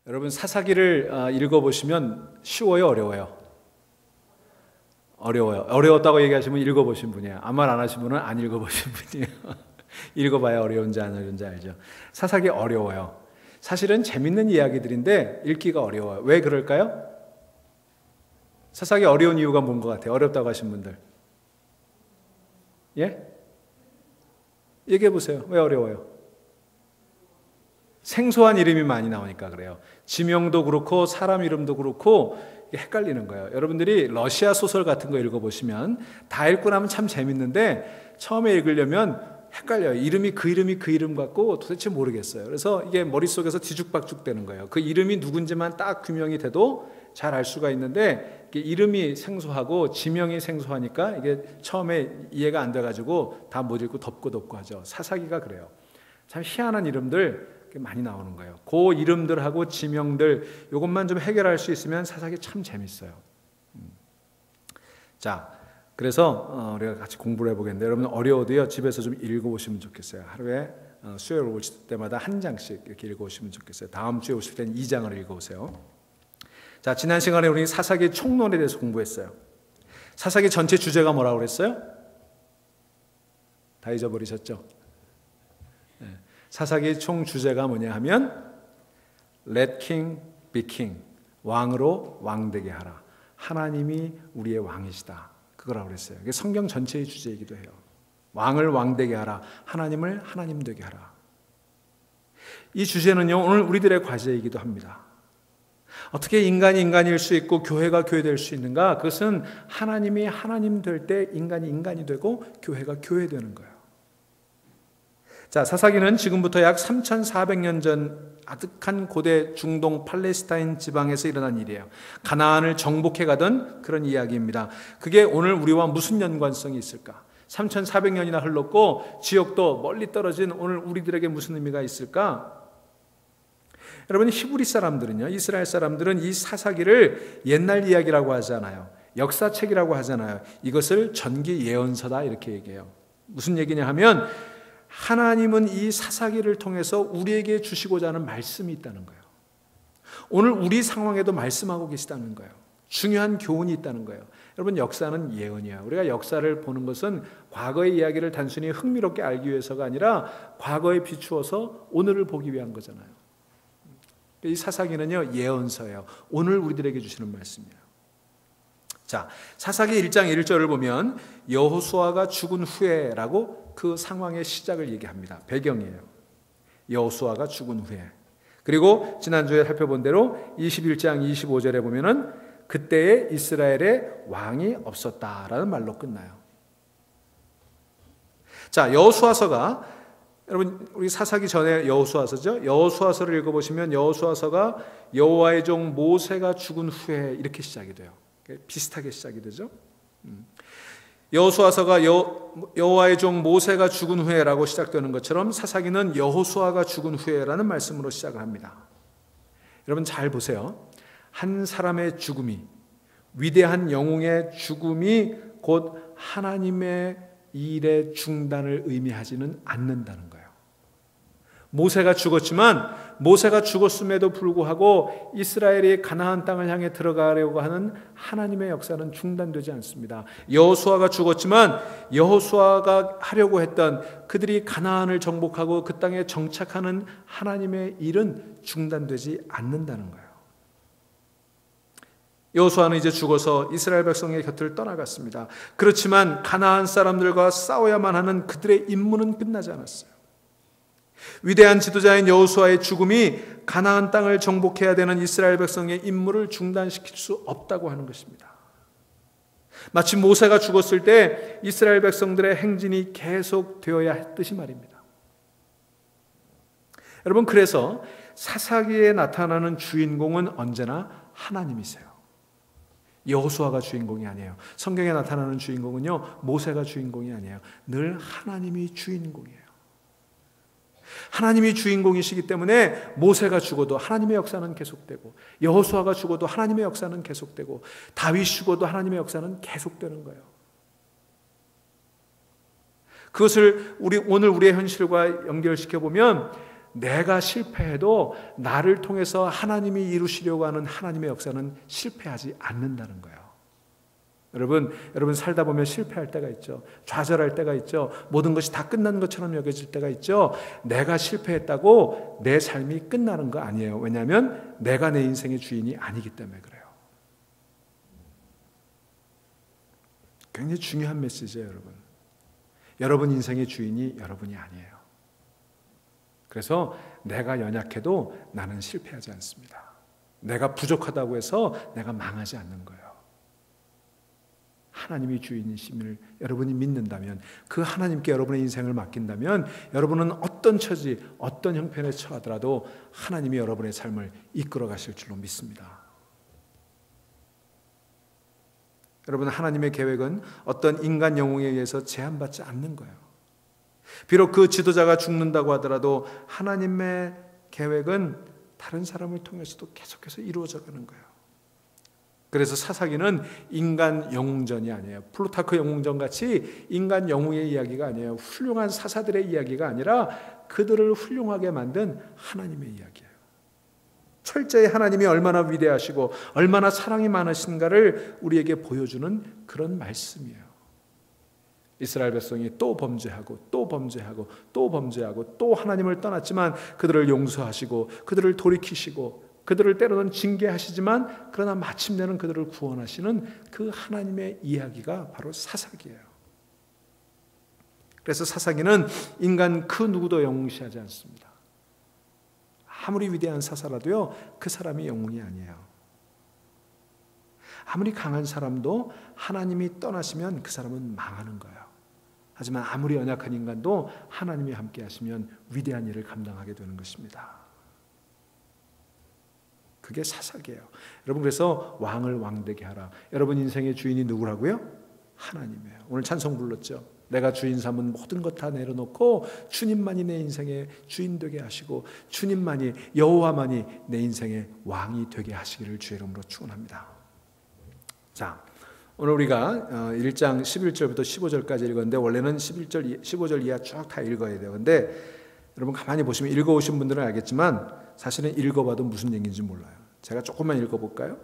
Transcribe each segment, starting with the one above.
여러분 사사기를 읽어보시면 쉬워요, 어려워요? 어려워요. 어려웠다고 얘기하시면 읽어보신 분이에요. 아무 말 안 하신 분은 안 읽어보신 분이에요. 읽어봐야 어려운지 안 어려운지 알죠. 사사기 어려워요. 사실은 재밌는 이야기들인데 읽기가 어려워요. 왜 그럴까요? 사사기 어려운 이유가 뭔 것 같아요? 어렵다고 하신 분들. 예? 얘기해 보세요. 왜 어려워요? 생소한 이름이 많이 나오니까 그래요. 지명도 그렇고 사람 이름도 그렇고 헷갈리는 거예요. 여러분들이 러시아 소설 같은 거 읽어보시면 다 읽고 나면 참 재밌는데 처음에 읽으려면 헷갈려요. 이름이 그 이름 같고 도대체 모르겠어요. 그래서 이게 머릿속에서 뒤죽박죽 되는 거예요. 그 이름이 누군지만 딱 규명이 돼도 잘 알 수가 있는데 이름이 생소하고 지명이 생소하니까 이게 처음에 이해가 안 돼가지고 다 못 읽고 덮고 하죠. 사사기가 그래요. 참 희한한 이름들 많이 나오는 거예요. 그 이름들하고 지명들 이것만 좀 해결할 수 있으면 사사기 참 재밌어요. 자, 그래서 우리가 같이 공부를 해보겠는데 여러분 어려워도요 집에서 좀 읽어보시면 좋겠어요. 하루에 수요일 오실 때마다 한 장씩 이렇게 읽어보시면 좋겠어요. 다음 주에 오실 때는 2장을 읽어보세요. 자, 지난 시간에 우리 사사기 총론에 대해서 공부했어요. 사사기 전체 주제가 뭐라고 그랬어요? 다 잊어버리셨죠? 네. 사사기 총 주제가 뭐냐 하면 Let King be King, 왕으로 왕되게 하라. 하나님이 우리의 왕이시다. 그거라고 그랬어요. 이게 성경 전체의 주제이기도 해요. 왕을 왕되게 하라. 하나님을 하나님 되게 하라. 이 주제는요 오늘 우리들의 과제이기도 합니다. 어떻게 인간이 인간일 수 있고 교회가 교회 될 수 있는가? 그것은 하나님이 하나님 될 때 인간이 인간이 되고 교회가 교회 되는 거예요. 자, 사사기는 지금부터 약 3,400년 전 아득한 고대 중동 팔레스타인 지방에서 일어난 일이에요. 가나안을 정복해 가던 그런 이야기입니다. 그게 오늘 우리와 무슨 연관성이 있을까? 3,400년이나 흘렀고 지역도 멀리 떨어진 오늘 우리들에게 무슨 의미가 있을까? 여러분 히브리 사람들은요, 이스라엘 사람들은 이 사사기를 옛날 이야기라고 하잖아요. 역사책이라고 하잖아요. 이것을 전기 예언서다 이렇게 얘기해요. 무슨 얘기냐 하면 하나님은 이 사사기를 통해서 우리에게 주시고자 하는 말씀이 있다는 거예요. 오늘 우리 상황에도 말씀하고 계시다는 거예요. 중요한 교훈이 있다는 거예요. 여러분 역사는 예언이에요. 우리가 역사를 보는 것은 과거의 이야기를 단순히 흥미롭게 알기 위해서가 아니라 과거에 비추어서 오늘을 보기 위한 거잖아요. 이 사사기는요 예언서예요. 오늘 우리들에게 주시는 말씀이에요. 자, 사사기 1장 1절을 보면 여호수아가 죽은 후에라고 그 상황의 시작을 얘기합니다. 배경이에요. 여호수아가 죽은 후에. 그리고 지난주에 살펴본 대로 21장 25절에 보면은 그때에 이스라엘에 왕이 없었다라는 말로 끝나요. 자, 여호수아서가 여러분 우리 사사기 전에 여호수아서죠. 여호수아서를 읽어보시면 여호수아서가 여호와의 종 모세가 죽은 후에 이렇게 시작이 돼요. 비슷하게 시작이 되죠. 여호수아서가 여호와의 종 모세가 죽은 후에라고 시작되는 것처럼 사사기는 여호수아가 죽은 후에라는 말씀으로 시작을 합니다. 여러분 잘 보세요. 한 사람의 죽음이, 위대한 영웅의 죽음이 곧 하나님의 일의 중단을 의미하지는 않는다는 거예요. 모세가 죽었음에도 불구하고 이스라엘이 가나안 땅을 향해 들어가려고 하는 하나님의 역사는 중단되지 않습니다. 여호수아가 죽었지만 여호수아가 하려고 했던 그들이 가나안을 정복하고 그 땅에 정착하는 하나님의 일은 중단되지 않는다는 거예요. 여호수아는 이제 죽어서 이스라엘 백성의 곁을 떠나갔습니다. 그렇지만 가나안 사람들과 싸워야만 하는 그들의 임무는 끝나지 않았어요. 위대한 지도자인 여호수아의 죽음이 가나안 땅을 정복해야 되는 이스라엘 백성의 임무를 중단시킬 수 없다고 하는 것입니다. 마치 모세가 죽었을 때 이스라엘 백성들의 행진이 계속되어야 했듯이 말입니다. 여러분 그래서 사사기에 나타나는 주인공은 언제나 하나님이세요. 여호수아가 주인공이 아니에요. 성경에 나타나는 주인공은요 모세가 주인공이 아니에요. 늘 하나님이 주인공이에요. 하나님이 주인공이시기 때문에 모세가 죽어도 하나님의 역사는 계속되고 여호수아가 죽어도 하나님의 역사는 계속되고 다윗이 죽어도 하나님의 역사는 계속되는 거예요. 그것을 오늘 우리의 현실과 연결시켜 보면 내가 실패해도 나를 통해서 하나님이 이루시려고 하는 하나님의 역사는 실패하지 않는다는 거예요. 여러분 살다 보면 실패할 때가 있죠. 좌절할 때가 있죠. 모든 것이 다 끝난 것처럼 여겨질 때가 있죠. 내가 실패했다고 내 삶이 끝나는 거 아니에요. 왜냐하면 내가 내 인생의 주인이 아니기 때문에 그래요. 굉장히 중요한 메시지예요, 여러분. 여러분 인생의 주인이 여러분이 아니에요. 그래서 내가 연약해도 나는 실패하지 않습니다. 내가 부족하다고 해서 내가 망하지 않는 거예요. 하나님이 주인이심을 여러분이 믿는다면, 그 하나님께 여러분의 인생을 맡긴다면 여러분은 어떤 처지, 어떤 형편에 처하더라도 하나님이 여러분의 삶을 이끌어 가실 줄로 믿습니다. 여러분, 하나님의 계획은 어떤 인간 영웅에 의해서 제한받지 않는 거예요. 비록 그 지도자가 죽는다고 하더라도 하나님의 계획은 다른 사람을 통해서도 계속해서 이루어져 가는 거예요. 그래서 사사기는 인간 영웅전이 아니에요. 플루타크 영웅전 같이 인간 영웅의 이야기가 아니에요. 훌륭한 사사들의 이야기가 아니라 그들을 훌륭하게 만든 하나님의 이야기예요. 철저히 하나님이 얼마나 위대하시고 얼마나 사랑이 많으신가를 우리에게 보여주는 그런 말씀이에요. 이스라엘 백성이 또 범죄하고 또 범죄하고 또 범죄하고 또 하나님을 떠났지만 그들을 용서하시고 그들을 돌이키시고 그들을 때로는 징계하시지만 그러나 마침내는 그들을 구원하시는 그 하나님의 이야기가 바로 사사기예요. 그래서 사사기는 인간 그 누구도 영웅시하지 않습니다. 아무리 위대한 사사라도요, 그 사람이 영웅이 아니에요. 아무리 강한 사람도 하나님이 떠나시면 그 사람은 망하는 거예요. 하지만 아무리 연약한 인간도 하나님이 함께 하시면 위대한 일을 감당하게 되는 것입니다. 그게 사사기예요. 여러분, 그래서 왕을 왕되게 하라. 여러분 인생의 주인이 누구라고요? 하나님이에요. 오늘 찬송 불렀죠. 내가 주인 삼은 모든 것 다 내려놓고 주님만이 내 인생의 주인 되게 하시고 주님만이, 여호와만이 내 인생의 왕이 되게 하시기를 주의 이름으로 축원합니다. 자, 오늘 우리가 1장 11절부터 15절까지 읽었는데 원래는 15절 이하 쭉 다 읽어야 돼요. 근데 여러분 가만히 보시면 읽어오신 분들은 알겠지만 사실은 읽어봐도 무슨 얘기인지 몰라요. 제가 조금만 읽어볼까요?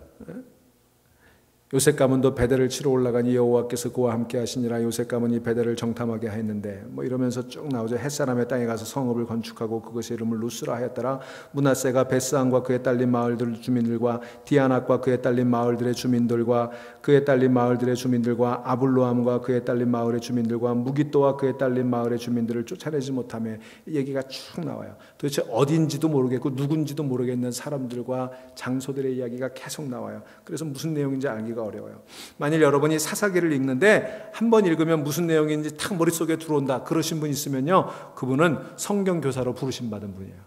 요셉 가문도 베델을 치러 올라가니 여호와께서 그와 함께 하시니라. 요셉 가문이 베델을 정탐하게 하였는데 이러면서 쭉 나오죠. 헷사람의 땅에 가서 성읍을 건축하고 그것의 이름을 루스라 하였더라. 므낫세가 베스안과 그에 딸린 마을들 주민들과 디아낫과 그에 딸린 마을들의 주민들과 그에 딸린 마을들의 주민들과 아블로암과 그에 딸린 마을의 주민들과 무기또와 그에 딸린 마을의 주민들을 쫓아내지 못하며 얘기가 쭉 나와요. 도대체 어딘지도 모르겠고 누군지도 모르겠는 사람들과 장소들의 이야기가 계속 나와요. 그래서 무슨 내용인지 알기가 어려워요. 만일 여러분이 사사기를 읽는데 한 번 읽으면 무슨 내용인지 탁 머릿속에 들어온다 그러신 분 있으면요, 그분은 성경교사로 부르심 받은 분이에요.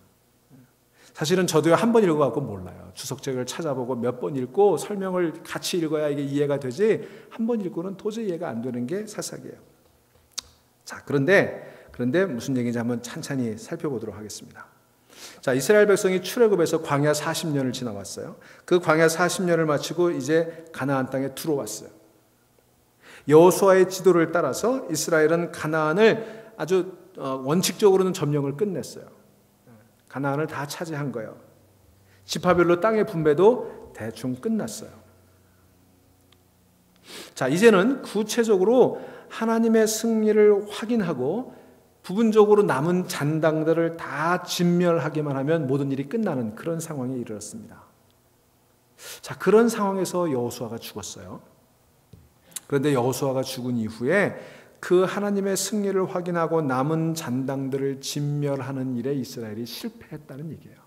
사실은 저도요, 한 번 읽어갖고 몰라요. 주석책을 찾아보고 몇 번 읽고 설명을 같이 읽어야 이게 이해가 되지, 한 번 읽고는 도저히 이해가 안 되는 게 사사기예요. 자, 그런데 무슨 얘기인지 한번 찬찬히 살펴보도록 하겠습니다. 자, 이스라엘 백성이 출애굽에서 광야 40년을 지나왔어요. 그 광야 40년을 마치고 이제 가나안 땅에 들어왔어요. 여호수아의 지도를 따라서 이스라엘은 가나안을 아주 원칙적으로는 점령을 끝냈어요. 가나안을 다 차지한 거예요. 지파별로 땅의 분배도 대충 끝났어요. 자, 이제는 구체적으로 하나님의 승리를 확인하고 부분적으로 남은 잔당들을 다 진멸하기만 하면 모든 일이 끝나는 그런 상황에 이르렀습니다. 자, 그런 상황에서 여호수아가 죽었어요. 그런데 여호수아가 죽은 이후에 그 하나님의 승리를 확인하고 남은 잔당들을 진멸하는 일에 이스라엘이 실패했다는 얘기예요.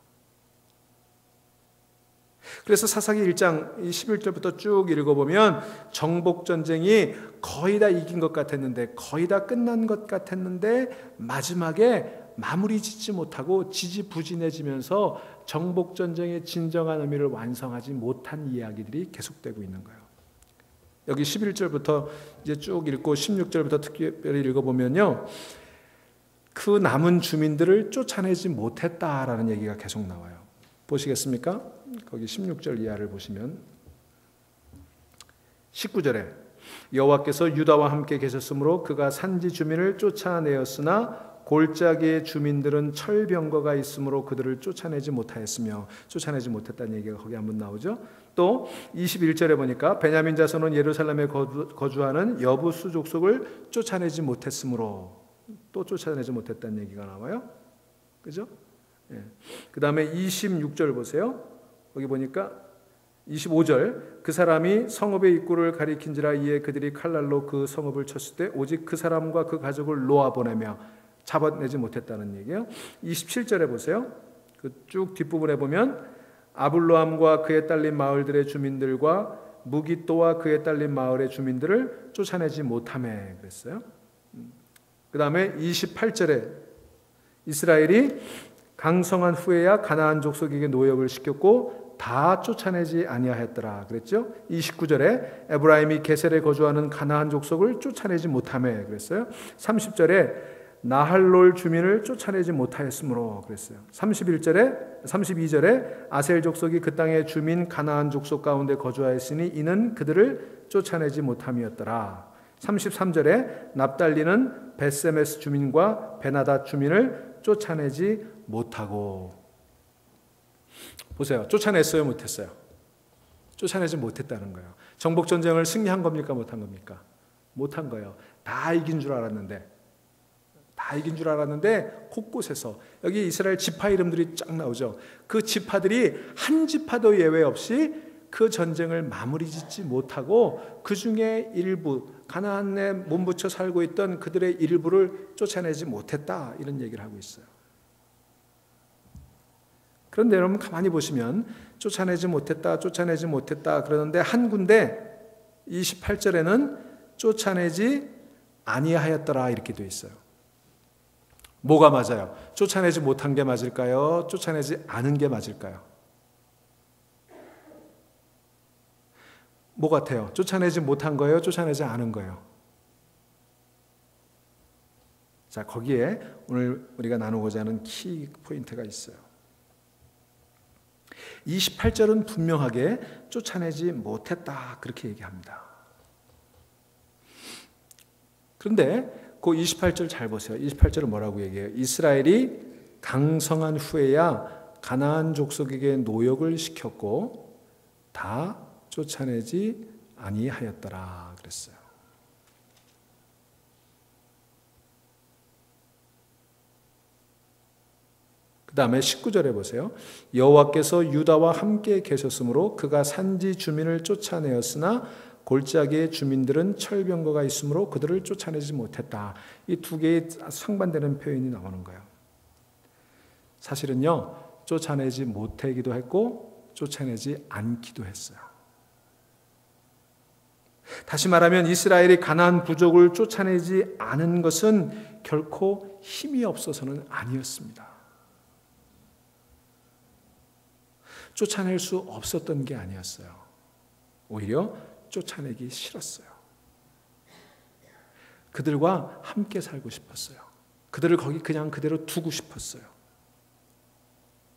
그래서 사사기 1장 11절부터 쭉 읽어보면 정복전쟁이 거의 다 이긴 것 같았는데, 거의 다 끝난 것 같았는데 마지막에 마무리 짓지 못하고 지지부진해지면서 정복전쟁의 진정한 의미를 완성하지 못한 이야기들이 계속되고 있는 거예요. 여기 11절부터 이제 쭉 읽고 16절부터 특별히 읽어보면요, 그 남은 주민들을 쫓아내지 못했다라는 얘기가 계속 나와요. 보시겠습니까? 거기 16절 이하를 보시면 19절에 여호와께서 유다와 함께 계셨으므로 그가 산지 주민을 쫓아내었으나 골짜기의 주민들은 철병거가 있으므로 그들을 쫓아내지 못하였으며, 쫓아내지 못했다는 얘기가 거기 한번 나오죠. 또 21절에 보니까 베냐민 자손은 예루살렘에 거주하는 여부수 족속을 쫓아내지 못했으므로, 또 쫓아내지 못했다는 얘기가 나와요. 그죠? 예. 그 다음에 26절 보세요. 거기 보니까 25절, 그 사람이 성읍의 입구를 가리킨지라 이에 그들이 칼날로 그 성읍을 쳤을 때 오직 그 사람과 그 가족을 놓아보내며 잡아내지 못했다는 얘기예요. 27절에 보세요. 그 쭉 뒷부분에 보면 아블로함과 그에 딸린 마을들의 주민들과 무기또와 그에 딸린 마을의 주민들을 쫓아내지 못하매 그랬어요. 그 다음에 28절에 이스라엘이 강성한 후에야 가나안 족속에게 노역을 시켰고 다 쫓아내지 아니하였더라 그랬죠. 29절에 에브라임이 게셀에 거주하는 가나안 족속을 쫓아내지 못하매 그랬어요. 30절에 나할롤 주민을 쫓아내지 못하였으므로 그랬어요. 32절에 아셀 족속이 그 땅의 주민 가나안 족속 가운데 거주하였으니 이는 그들을 쫓아내지 못함이었더라. 33절에 납달리는 베세메스 주민과 베나닷 주민을 쫓아내지 못하고. 보세요. 쫓아냈어요, 못했어요? 쫓아내지 못했다는 거예요. 정복전쟁을 승리한 겁니까, 못한 겁니까? 못한 거예요. 다 이긴 줄 알았는데 곳곳에서, 여기 이스라엘 지파 이름들이 쫙 나오죠. 그 지파들이 한 지파도 예외 없이 그 전쟁을 마무리 짓지 못하고 그 중에 일부, 가나안에 몸붙여 살고 있던 그들의 일부를 쫓아내지 못했다, 이런 얘기를 하고 있어요. 그런데 여러분 가만히 보시면 쫓아내지 못했다 그러는데 한 군데 28절에는 쫓아내지 아니하였더라 이렇게 되어 있어요. 뭐가 맞아요? 쫓아내지 못한 게 맞을까요? 쫓아내지 않은 게 맞을까요? 뭐 같아요? 쫓아내지 못한 거예요? 쫓아내지 않은 거예요? 자, 거기에 오늘 우리가 나누고자 하는 키 포인트가 있어요. 28절은 분명하게 쫓아내지 못했다 그렇게 얘기합니다. 그런데 그 28절 잘 보세요. 28절은 뭐라고 얘기해요? 이스라엘이 강성한 후에야 가나안 족속에게 노역을 시켰고 다 쫓아내지 아니하였더라 그랬어요. 그 다음에 19절에 보세요. 여호와께서 유다와 함께 계셨으므로 그가 산지 주민을 쫓아내었으나 골짜기의 주민들은 철병거가 있으므로 그들을 쫓아내지 못했다. 이 두 개의 상반되는 표현이 나오는 거예요. 사실은요, 쫓아내지 못하기도 했고 쫓아내지 않기도 했어요. 다시 말하면 이스라엘이 가나안 부족을 쫓아내지 않은 것은 결코 힘이 없어서는 아니었습니다. 쫓아낼 수 없었던 게 아니었어요. 오히려 쫓아내기 싫었어요. 그들과 함께 살고 싶었어요. 그들을 거기 그냥 그대로 두고 싶었어요.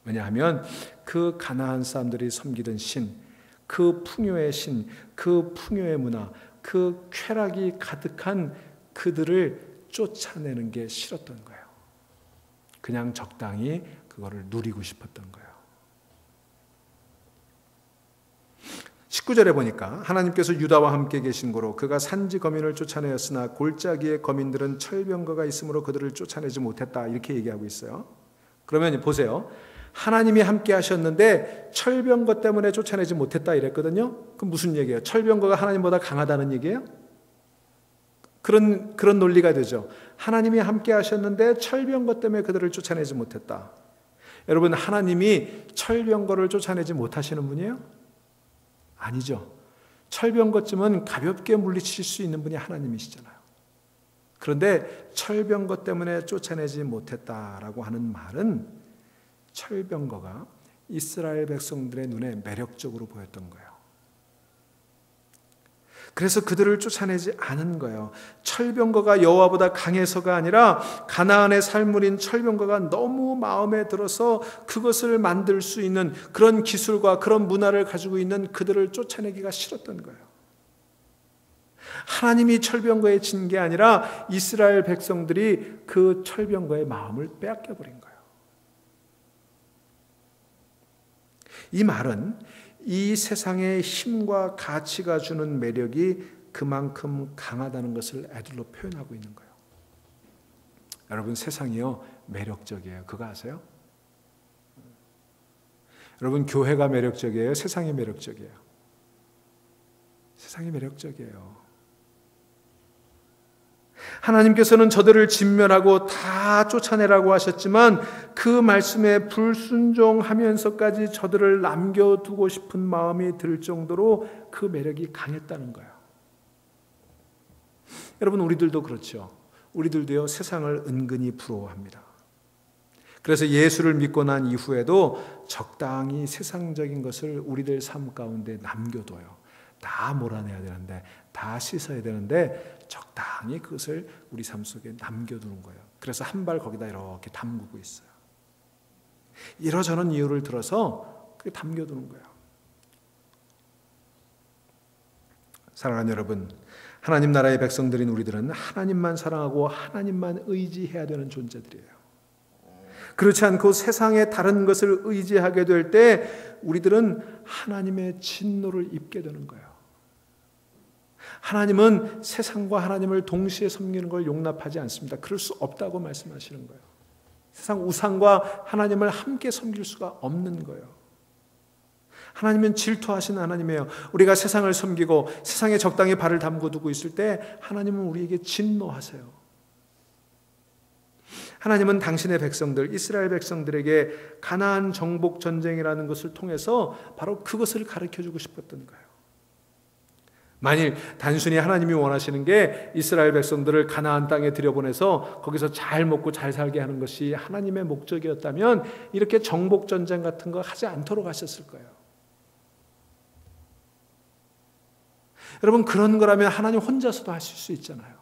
왜냐하면 그 가나안 사람들이 섬기던 신, 그 풍요의 신, 그 풍요의 문화, 그 쾌락이 가득한 그들을 쫓아내는 게 싫었던 거예요. 그냥 적당히 그거를 누리고 싶었던 거예요. 19절에 보니까 하나님께서 유다와 함께 계신 고로 그가 산지 거민을 쫓아내었으나 골짜기의 거민들은 철병거가 있으므로 그들을 쫓아내지 못했다 이렇게 얘기하고 있어요. 그러면 보세요. 하나님이 함께 하셨는데 철병거 때문에 쫓아내지 못했다 이랬거든요. 그럼 무슨 얘기예요? 철병거가 하나님보다 강하다는 얘기예요? 그런 논리가 되죠. 하나님이 함께 하셨는데 철병거 때문에 그들을 쫓아내지 못했다. 여러분, 하나님이 철병거를 쫓아내지 못하시는 분이에요? 아니죠. 철병거쯤은 가볍게 물리칠 수 있는 분이 하나님이시잖아요. 그런데 철병거 때문에 쫓아내지 못했다라고 하는 말은 철병거가 이스라엘 백성들의 눈에 매력적으로 보였던 거예요. 그래서 그들을 쫓아내지 않은 거예요. 철병거가 여호와보다 강해서가 아니라 가나안의 살물인 철병거가 너무 마음에 들어서 그것을 만들 수 있는 그런 기술과 그런 문화를 가지고 있는 그들을 쫓아내기가 싫었던 거예요. 하나님이 철병거에 진 게 아니라 이스라엘 백성들이 그 철병거의 마음을 빼앗겨버린 거예요. 이 말은 이 세상의 힘과 가치가 주는 매력이 그만큼 강하다는 것을 애들로 표현하고 있는 거예요. 여러분, 세상이요 매력적이에요. 그거 아세요? 여러분, 교회가 매력적이에요? 세상이 매력적이에요? 세상이 매력적이에요. 하나님께서는 저들을 진멸하고 다 쫓아내라고 하셨지만 그 말씀에 불순종하면서까지 저들을 남겨두고 싶은 마음이 들 정도로 그 매력이 강했다는 거예요. 여러분, 우리들도 그렇죠. 우리들도요 세상을 은근히 부러워합니다. 그래서 예수를 믿고 난 이후에도 적당히 세상적인 것을 우리들 삶 가운데 남겨둬요. 다 몰아내야 되는데, 다 씻어야 되는데 적당히 그것을 우리 삶 속에 남겨두는 거예요. 그래서 한 발 거기다 이렇게 담그고 있어요. 이러저런 이유를 들어서 그게 담겨두는 거예요. 사랑하는 여러분, 하나님 나라의 백성들인 우리들은 하나님만 사랑하고 하나님만 의지해야 되는 존재들이에요. 그렇지 않고 세상의 다른 것을 의지하게 될 때 우리들은 하나님의 진노를 입게 되는 거예요. 하나님은 세상과 하나님을 동시에 섬기는 걸 용납하지 않습니다. 그럴 수 없다고 말씀하시는 거예요. 세상 우상과 하나님을 함께 섬길 수가 없는 거예요. 하나님은 질투하시는 하나님이에요. 우리가 세상을 섬기고 세상에 적당히 발을 담궈두고 있을 때 하나님은 우리에게 진노하세요. 하나님은 당신의 백성들, 이스라엘 백성들에게 가나안 정복 전쟁이라는 것을 통해서 바로 그것을 가르쳐주고 싶었던 거예요. 만일 단순히 하나님이 원하시는 게 이스라엘 백성들을 가나안 땅에 들여보내서 거기서 잘 먹고 잘 살게 하는 것이 하나님의 목적이었다면 이렇게 정복 전쟁 같은 거 하지 않도록 하셨을 거예요. 여러분, 그런 거라면 하나님 혼자서도 하실 수 있잖아요.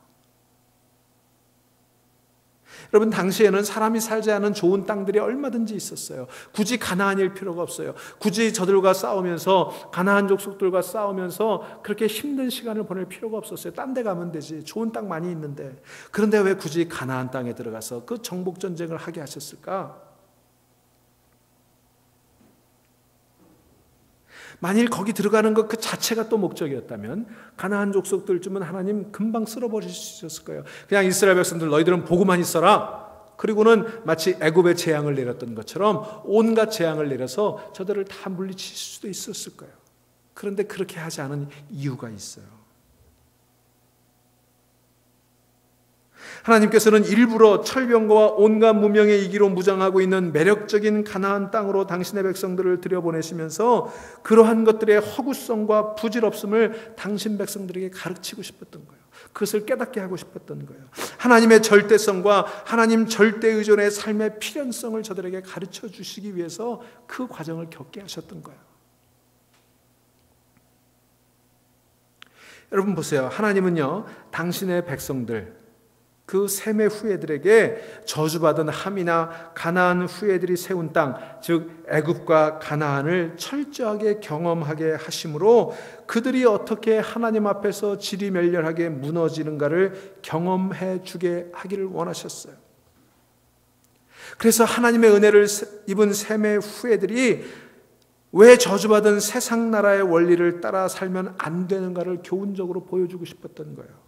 여러분, 당시에는 사람이 살지 않은 좋은 땅들이 얼마든지 있었어요. 굳이 가나안일 필요가 없어요. 굳이 저들과 싸우면서, 가나안 족속들과 싸우면서 그렇게 힘든 시간을 보낼 필요가 없었어요. 딴 데 가면 되지. 좋은 땅 많이 있는데. 그런데 왜 굳이 가나안 땅에 들어가서 그 정복 전쟁을 하게 하셨을까? 만일 거기 들어가는 것 그 자체가 또 목적이었다면 가나안 족속들쯤은 하나님 금방 쓸어버릴 수 있었을 거예요. 그냥 이스라엘 백성들 너희들은 보고만 있어라. 그리고는 마치 애굽의 재앙을 내렸던 것처럼 온갖 재앙을 내려서 저들을 다 물리칠 수도 있었을 거예요. 그런데 그렇게 하지 않은 이유가 있어요. 하나님께서는 일부러 철병거와 온갖 무명의 이기로 무장하고 있는 매력적인 가나안 땅으로 당신의 백성들을 들여보내시면서 그러한 것들의 허구성과 부질없음을 당신 백성들에게 가르치고 싶었던 거예요. 그것을 깨닫게 하고 싶었던 거예요. 하나님의 절대성과 하나님 절대 의존의 삶의 필연성을 저들에게 가르쳐 주시기 위해서 그 과정을 겪게 하셨던 거예요. 여러분 보세요. 하나님은요, 당신의 백성들, 그 셈의 후예들에게 저주받은 함이나 가나안 후예들이 세운 땅, 즉 애굽과 가나안을 철저하게 경험하게 하심으로 그들이 어떻게 하나님 앞에서 지리멸렬하게 무너지는가를 경험해 주게 하기를 원하셨어요. 그래서 하나님의 은혜를 입은 셈의 후예들이 왜 저주받은 세상 나라의 원리를 따라 살면 안 되는가를 교훈적으로 보여주고 싶었던 거예요.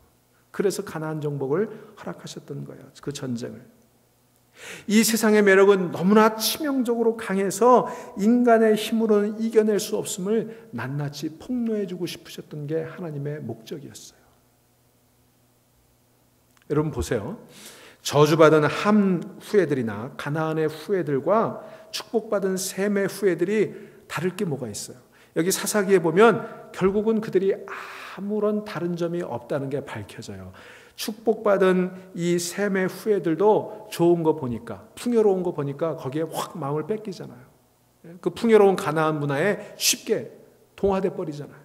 그래서 가나안 정복을 허락하셨던 거예요. 그 전쟁을. 이 세상의 매력은 너무나 치명적으로 강해서 인간의 힘으로는 이겨낼 수 없음을 낱낱이 폭로해 주고 싶으셨던 게 하나님의 목적이었어요. 여러분 보세요. 저주받은 함 후예들이나 가나안의 후예들과 축복받은 셈의 후예들이 다를 게 뭐가 있어요? 여기 사사기에 보면 결국은 그들이 아무런 다른 점이 없다는 게 밝혀져요. 축복받은 이 셈의 후예들도 좋은 거 보니까, 풍요로운 거 보니까 거기에 확 마음을 뺏기잖아요. 그 풍요로운 가나안 문화에 쉽게 동화돼 버리잖아요.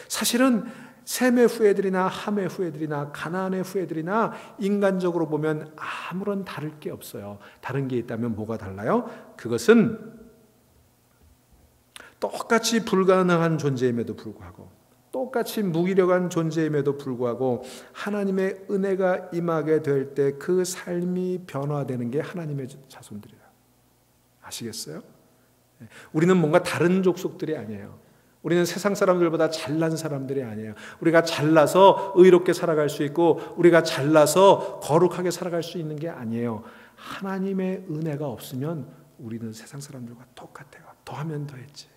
사실은 셈의 후예들이나 함의 후예들이나 가나안의 후예들이나 인간적으로 보면 아무런 다를 게 없어요. 다른 게 있다면 뭐가 달라요? 그것은 똑같이 불가능한 존재임에도 불구하고, 똑같이 무기력한 존재임에도 불구하고 하나님의 은혜가 임하게 될 때 그 삶이 변화되는 게 하나님의 자손들이에요. 아시겠어요? 우리는 뭔가 다른 족속들이 아니에요. 우리는 세상 사람들보다 잘난 사람들이 아니에요. 우리가 잘나서 의롭게 살아갈 수 있고 우리가 잘나서 거룩하게 살아갈 수 있는 게 아니에요. 하나님의 은혜가 없으면 우리는 세상 사람들과 똑같아요. 더하면 더했지.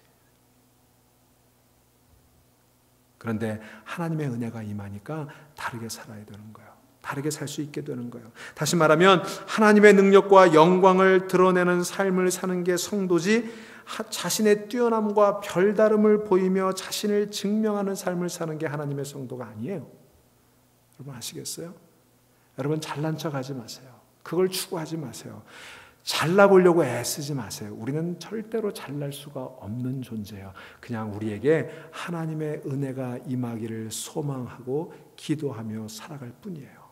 그런데 하나님의 은혜가 임하니까 다르게 살아야 되는 거예요. 다르게 살 수 있게 되는 거예요. 다시 말하면 하나님의 능력과 영광을 드러내는 삶을 사는 게 성도지, 자신의 뛰어남과 별다름을 보이며 자신을 증명하는 삶을 사는 게 하나님의 성도가 아니에요. 여러분 아시겠어요? 여러분 잘난 척하지 마세요. 그걸 추구하지 마세요. 잘나 보려고 애쓰지 마세요. 우리는 절대로 잘날 수가 없는 존재예요. 그냥 우리에게 하나님의 은혜가 임하기를 소망하고 기도하며 살아갈 뿐이에요.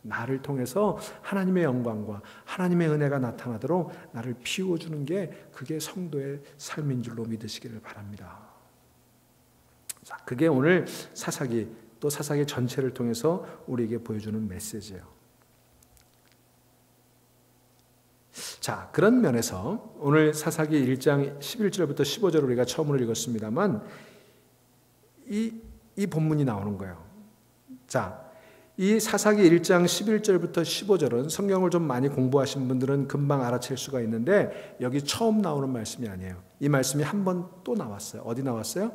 나를 통해서 하나님의 영광과 하나님의 은혜가 나타나도록 나를 비워주는 게 그게 성도의 삶인 줄로 믿으시기를 바랍니다. 자, 그게 오늘 사사기 또 사사기 전체를 통해서 우리에게 보여주는 메시지예요. 자, 그런 면에서 오늘 사사기 1장 11절부터 15절 우리가 처음으로 읽었습니다만 이 본문이 나오는 거예요. 자, 이 사사기 1장 11절부터 15절은 성경을 좀 많이 공부하신 분들은 금방 알아챌 수가 있는데 여기 처음 나오는 말씀이 아니에요. 이 말씀이 한 번 또 나왔어요. 어디 나왔어요?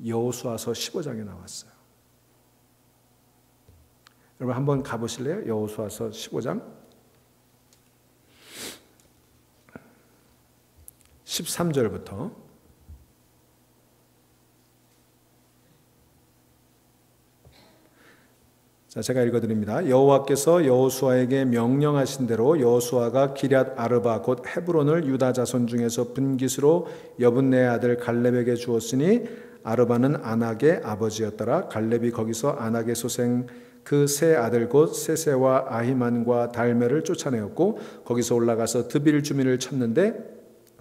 여호수아서 15장에 나왔어요. 여러분 한번 가보실래요? 여호수아서 15장 13절부터 자, 제가 읽어드립니다. 여호와께서 여호수아에게 명령하신 대로 여호수아가 기럇 아르바 곧 헤브론을 유다 자손 중에서 분깃으로 여분네의 아들 갈렙에게 주었으니 아르바는 아낙의 아버지였더라. 갈렙이 거기서 아낙의 소생 그 세 아들 곧 세세와 아히만과 달메를 쫓아내었고 거기서 올라가서 드빌 주민을 쳤는데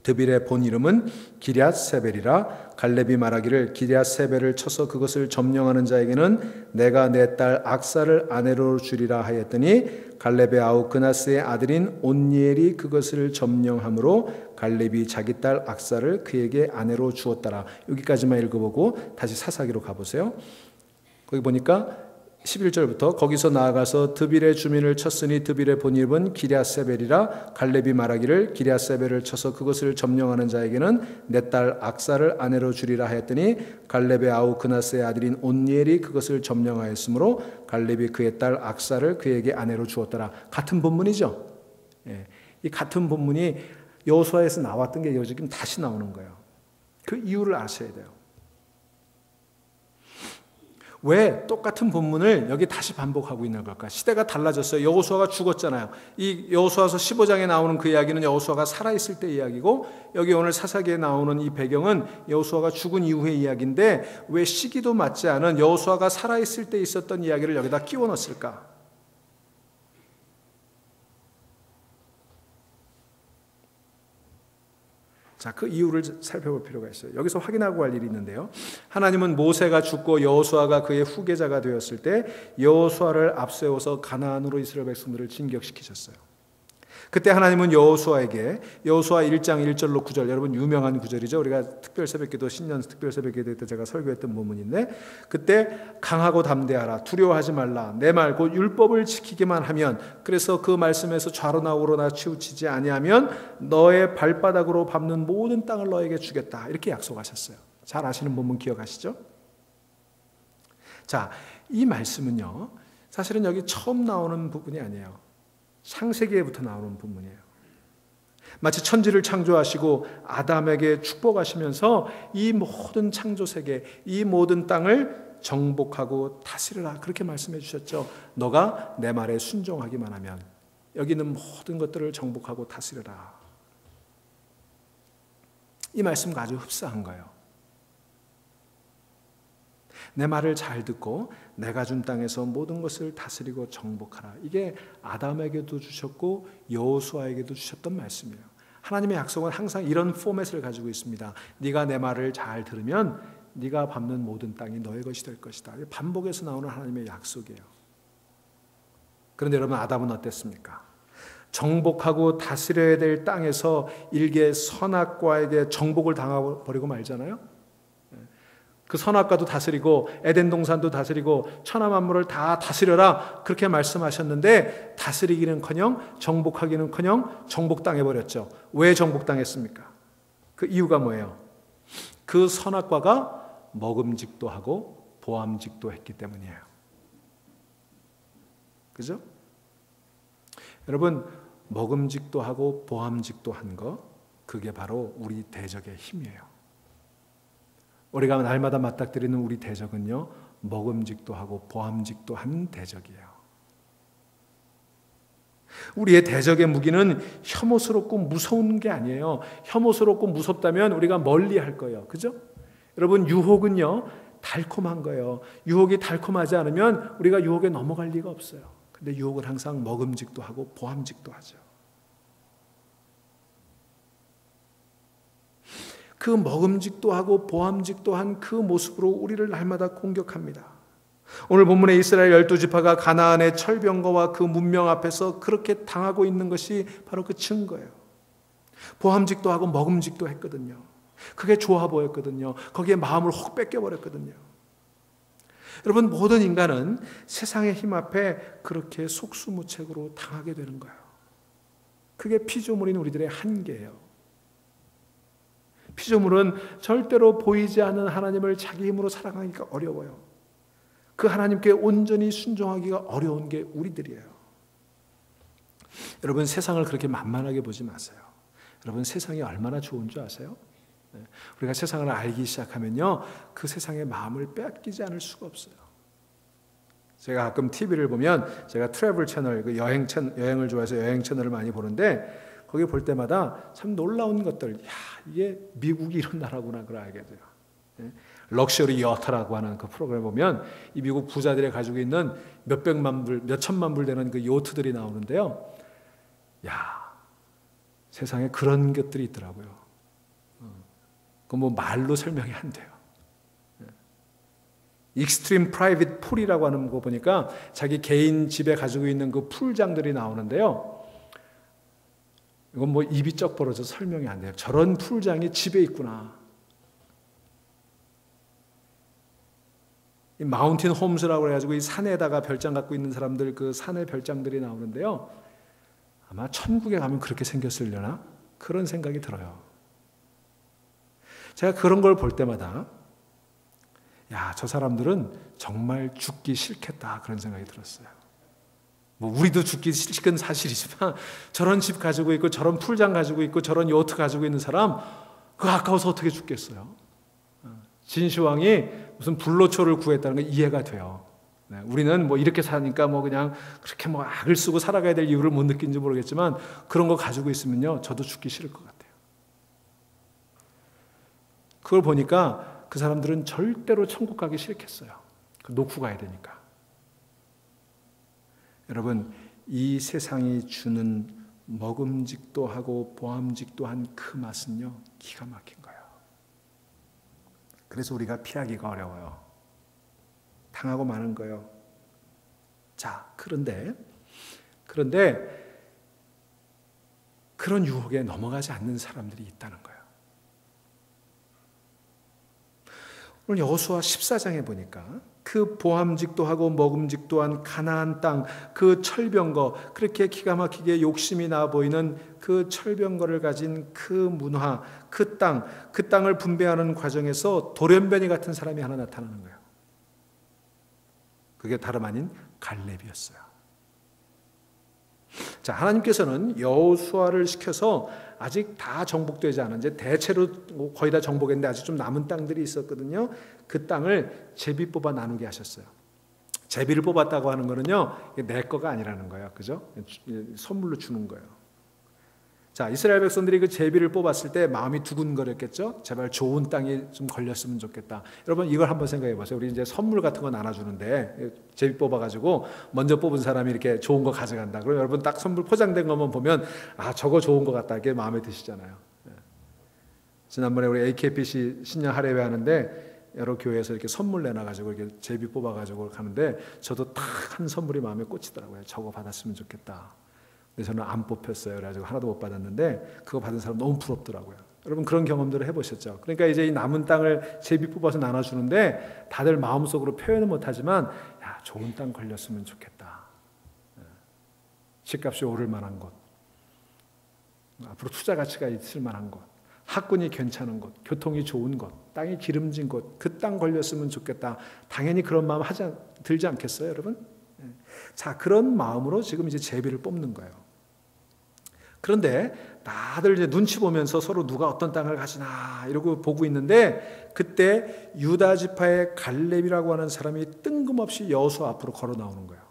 드빌의 본 이름은 기럇세벨이라. 갈렙이 말하기를 기럇세벨을 쳐서 그것을 점령하는 자에게는 내가 내 딸 악사를 아내로 주리라 하였더니 갈렙의 아우 그나스의 아들인 온니엘이 그것을 점령함으로 갈렙이 자기 딸 악사를 그에게 아내로 주었더라. 여기까지만 읽어보고 다시 사사기로 가보세요. 거기 보니까 11절부터 거기서 나아가서 드빌의 주민을 쳤으니 드빌의 본 이름은 기럇세벨이라. 갈렙이 말하기를 기럇세벨을 쳐서 그것을 점령하는 자에게는 내 딸 악사를 아내로 주리라 하였더니 갈렙의 아우 그나스의 아들인 온니엘이 그것을 점령하였으므로 갈렙이 그의 딸 악사를 그에게 아내로 주었더라. 같은 본문이죠. 예, 이 같은 본문이 여호수아에서 나왔던 게 지금 다시 나오는 거예요. 그 이유를 아셔야 돼요. 왜 똑같은 본문을 여기 다시 반복하고 있는 걸까? 시대가 달라졌어요. 여호수아가 죽었잖아요. 이 여호수아서 15장에 나오는 그 이야기는 여호수아가 살아있을 때 이야기고 여기 오늘 사사기에 나오는 이 배경은 여호수아가 죽은 이후의 이야기인데 왜 시기도 맞지 않은 여호수아가 살아있을 때 있었던 이야기를 여기다 끼워 넣었을까? 자, 그 이유를 살펴볼 필요가 있어요. 여기서 확인하고 갈 일이 있는데요. 하나님은 모세가 죽고 여호수아가 그의 후계자가 되었을 때 여호수아를 앞세워서 가나안으로 이스라엘 백성들을 진격시키셨어요. 그때 하나님은 여호수아에게 여호수아 1장 1절로 9절 여러분 유명한 구절이죠. 우리가 특별 새벽기도 신년 특별 새벽기도 때 제가 설교했던 부분인데 그때 강하고 담대하라 두려워하지 말라 내 말 곧 율법을 지키기만 하면 그래서 그 말씀에서 좌로나 우로나 치우치지 아니하면 너의 발바닥으로 밟는 모든 땅을 너에게 주겠다 이렇게 약속하셨어요. 잘 아시는 부분 기억하시죠? 자, 이 말씀은요 사실은 여기 처음 나오는 부분이 아니에요. 창세기에부터 나오는 부분이에요. 마치 천지를 창조하시고 아담에게 축복하시면서 이 모든 창조세계, 이 모든 땅을 정복하고 다스리라 그렇게 말씀해 주셨죠. 너가 내 말에 순종하기만 하면 여기 있는 모든 것들을 정복하고 다스리라. 이 말씀과 아주 흡사한 거예요. 내 말을 잘 듣고 내가 준 땅에서 모든 것을 다스리고 정복하라. 이게 아담에게도 주셨고 여호수아에게도 주셨던 말씀이에요. 하나님의 약속은 항상 이런 포맷을 가지고 있습니다. 네가 내 말을 잘 들으면 네가 밟는 모든 땅이 너의 것이 될 것이다. 반복해서 나오는 하나님의 약속이에요. 그런데 여러분, 아담은 어땠습니까? 정복하고 다스려야 될 땅에서 일개 선악과에게 정복을 당해버리고 말잖아요. 그 선악과도 다스리고 에덴 동산도 다스리고 천하 만물을 다 다스려라 그렇게 말씀하셨는데 다스리기는커녕 정복하기는커녕 정복당해버렸죠. 왜 정복당했습니까? 그 이유가 뭐예요? 그 선악과가 먹음직도 하고 보암직도 했기 때문이에요. 그죠? 여러분, 먹음직도 하고 보암직도 한 거, 그게 바로 우리 대적의 힘이에요. 우리가 날마다 맞닥뜨리는 우리 대적은요, 먹음직도 하고 보암직도 한 대적이에요. 우리의 대적의 무기는 혐오스럽고 무서운 게 아니에요. 혐오스럽고 무섭다면 우리가 멀리 할 거예요. 그죠? 여러분, 유혹은요, 달콤한 거예요. 유혹이 달콤하지 않으면 우리가 유혹에 넘어갈 리가 없어요. 근데 유혹은 항상 먹음직도 하고 보암직도 하죠. 그 먹음직도 하고 보암직도 한 그 모습으로 우리를 날마다 공격합니다. 오늘 본문의 이스라엘 12지파가 가나안의 철병거와 그 문명 앞에서 그렇게 당하고 있는 것이 바로 그 증거예요. 보암직도 하고 먹음직도 했거든요. 그게 좋아 보였거든요. 거기에 마음을 혹 뺏겨버렸거든요. 여러분, 모든 인간은 세상의 힘 앞에 그렇게 속수무책으로 당하게 되는 거예요. 그게 피조물인 우리들의 한계예요. 피조물은 절대로 보이지 않는 하나님을 자기 힘으로 살아가기가 어려워요. 그 하나님께 온전히 순종하기가 어려운 게 우리들이에요. 여러분, 세상을 그렇게 만만하게 보지 마세요. 여러분, 세상이 얼마나 좋은 줄 아세요? 우리가 세상을 알기 시작하면요, 그 세상의 마음을 빼앗기지 않을 수가 없어요. 제가 가끔 TV를 보면, 제가 트래블 채널, 그 여행을 좋아해서 여행 채널을 많이 보는데, 거기 볼 때마다 참 놀라운 것들, 야, 이게 미국이 이런 나라구나, 그걸 알게 돼요. 럭셔리 여터라고 하는 그 프로그램 보면 이 미국 부자들이 가지고 있는 몇백만 불, 몇천만 불 되는 그 요트들이 나오는데요. 야, 세상에 그런 것들이 있더라고요. 그 뭐 말로 설명이 안 돼요. 익스트림 프라이빗 풀이라고 하는 거 보니까 자기 개인 집에 가지고 있는 그 풀장들이 나오는데요. 이건 뭐 입이 쩍 벌어져서 설명이 안 돼요. 저런 풀장이 집에 있구나. 이 마운틴 홈스라고 해가지고 이 산에다가 별장 갖고 있는 사람들, 그 산의 별장들이 나오는데요. 아마 천국에 가면 그렇게 생겼으려나? 그런 생각이 들어요. 제가 그런 걸 볼 때마다, 야, 저 사람들은 정말 죽기 싫겠다, 그런 생각이 들었어요. 뭐 우리도 죽기 싫은 사실이지만 저런 집 가지고 있고 저런 풀장 가지고 있고 저런 요트 가지고 있는 사람, 그거 아까워서 어떻게 죽겠어요? 진시황이 무슨 불로초를 구했다는 게 이해가 돼요. 우리는 뭐 이렇게 사니까 뭐 그냥 그렇게 뭐 악을 쓰고 살아가야 될 이유를 못 느끼는지 모르겠지만 그런 거 가지고 있으면요, 저도 죽기 싫을 것 같아요. 그걸 보니까 그 사람들은 절대로 천국 가기 싫겠어요. 놓고 가야 되니까. 여러분, 이 세상이 주는 먹음직도 하고 보암직도 한 그 맛은요, 기가 막힌 거예요. 그래서 우리가 피하기가 어려워요. 당하고 마는 거예요. 자, 그런데 그런 유혹에 넘어가지 않는 사람들이 있다는 거예요. 오늘 여호수아 14장에 보니까 그 보암직도 하고 먹음직도 한 가나안 땅, 그 철병거, 그렇게 기가 막히게 욕심이 나 보이는 그 철병거를 가진 그 문화, 그 땅을 분배하는 과정에서 돌연변이 같은 사람이 하나 나타나는 거예요. 그게 다름 아닌 갈렙이었어요. 자, 하나님께서는 여호수아를 시켜서 아직 다 정복되지 않은, 이제 대체로 거의 다 정복했는데 아직 좀 남은 땅들이 있었거든요. 그 땅을 제비 뽑아 나누게 하셨어요. 제비를 뽑았다고 하는 거는요, 내 거가 아니라는 거예요. 그죠? 선물로 주는 거예요. 자, 이스라엘 백성들이 그 제비를 뽑았을 때 마음이 두근거렸겠죠? 제발 좋은 땅이 좀 걸렸으면 좋겠다. 여러분, 이걸 한번 생각해 보세요. 우리 이제 선물 같은 거 나눠주는데 제비 뽑아가지고 먼저 뽑은 사람이 이렇게 좋은 거 가져간다. 그럼 여러분 딱 선물 포장된 것만 보면, 아, 저거 좋은 거 같다, 이게 마음에 드시잖아요. 지난번에 우리 AKPC 신년 할애회 하는데 여러 교회에서 이렇게 선물 내놔가지고 이렇게 제비 뽑아가지고 가는데 저도 딱 한 선물이 마음에 꽂히더라고요. 저거 받았으면 좋겠다. 근데 저는 안 뽑혔어요. 그래가지고 하나도 못 받았는데 그거 받은 사람 너무 부럽더라고요. 여러분 그런 경험들을 해보셨죠? 그러니까 이제 이 남은 땅을 제비 뽑아서 나눠주는데 다들 마음속으로 표현은 못하지만 야, 좋은 땅 걸렸으면 좋겠다. 집값이 오를 만한 곳, 앞으로 투자 가치가 있을 만한 곳, 학군이 괜찮은 곳, 교통이 좋은 곳, 땅이 기름진 곳, 그 땅 걸렸으면 좋겠다. 당연히 그런 마음 들지 않겠어요, 여러분? 자, 그런 마음으로 지금 이제 제비를 뽑는 거예요. 그런데 다들 이제 눈치 보면서 서로 누가 어떤 땅을 가지나 이러고 보고 있는데 그때 유다 지파의 갈렙이라고 하는 사람이 뜬금없이 여호수아 앞으로 걸어 나오는 거예요.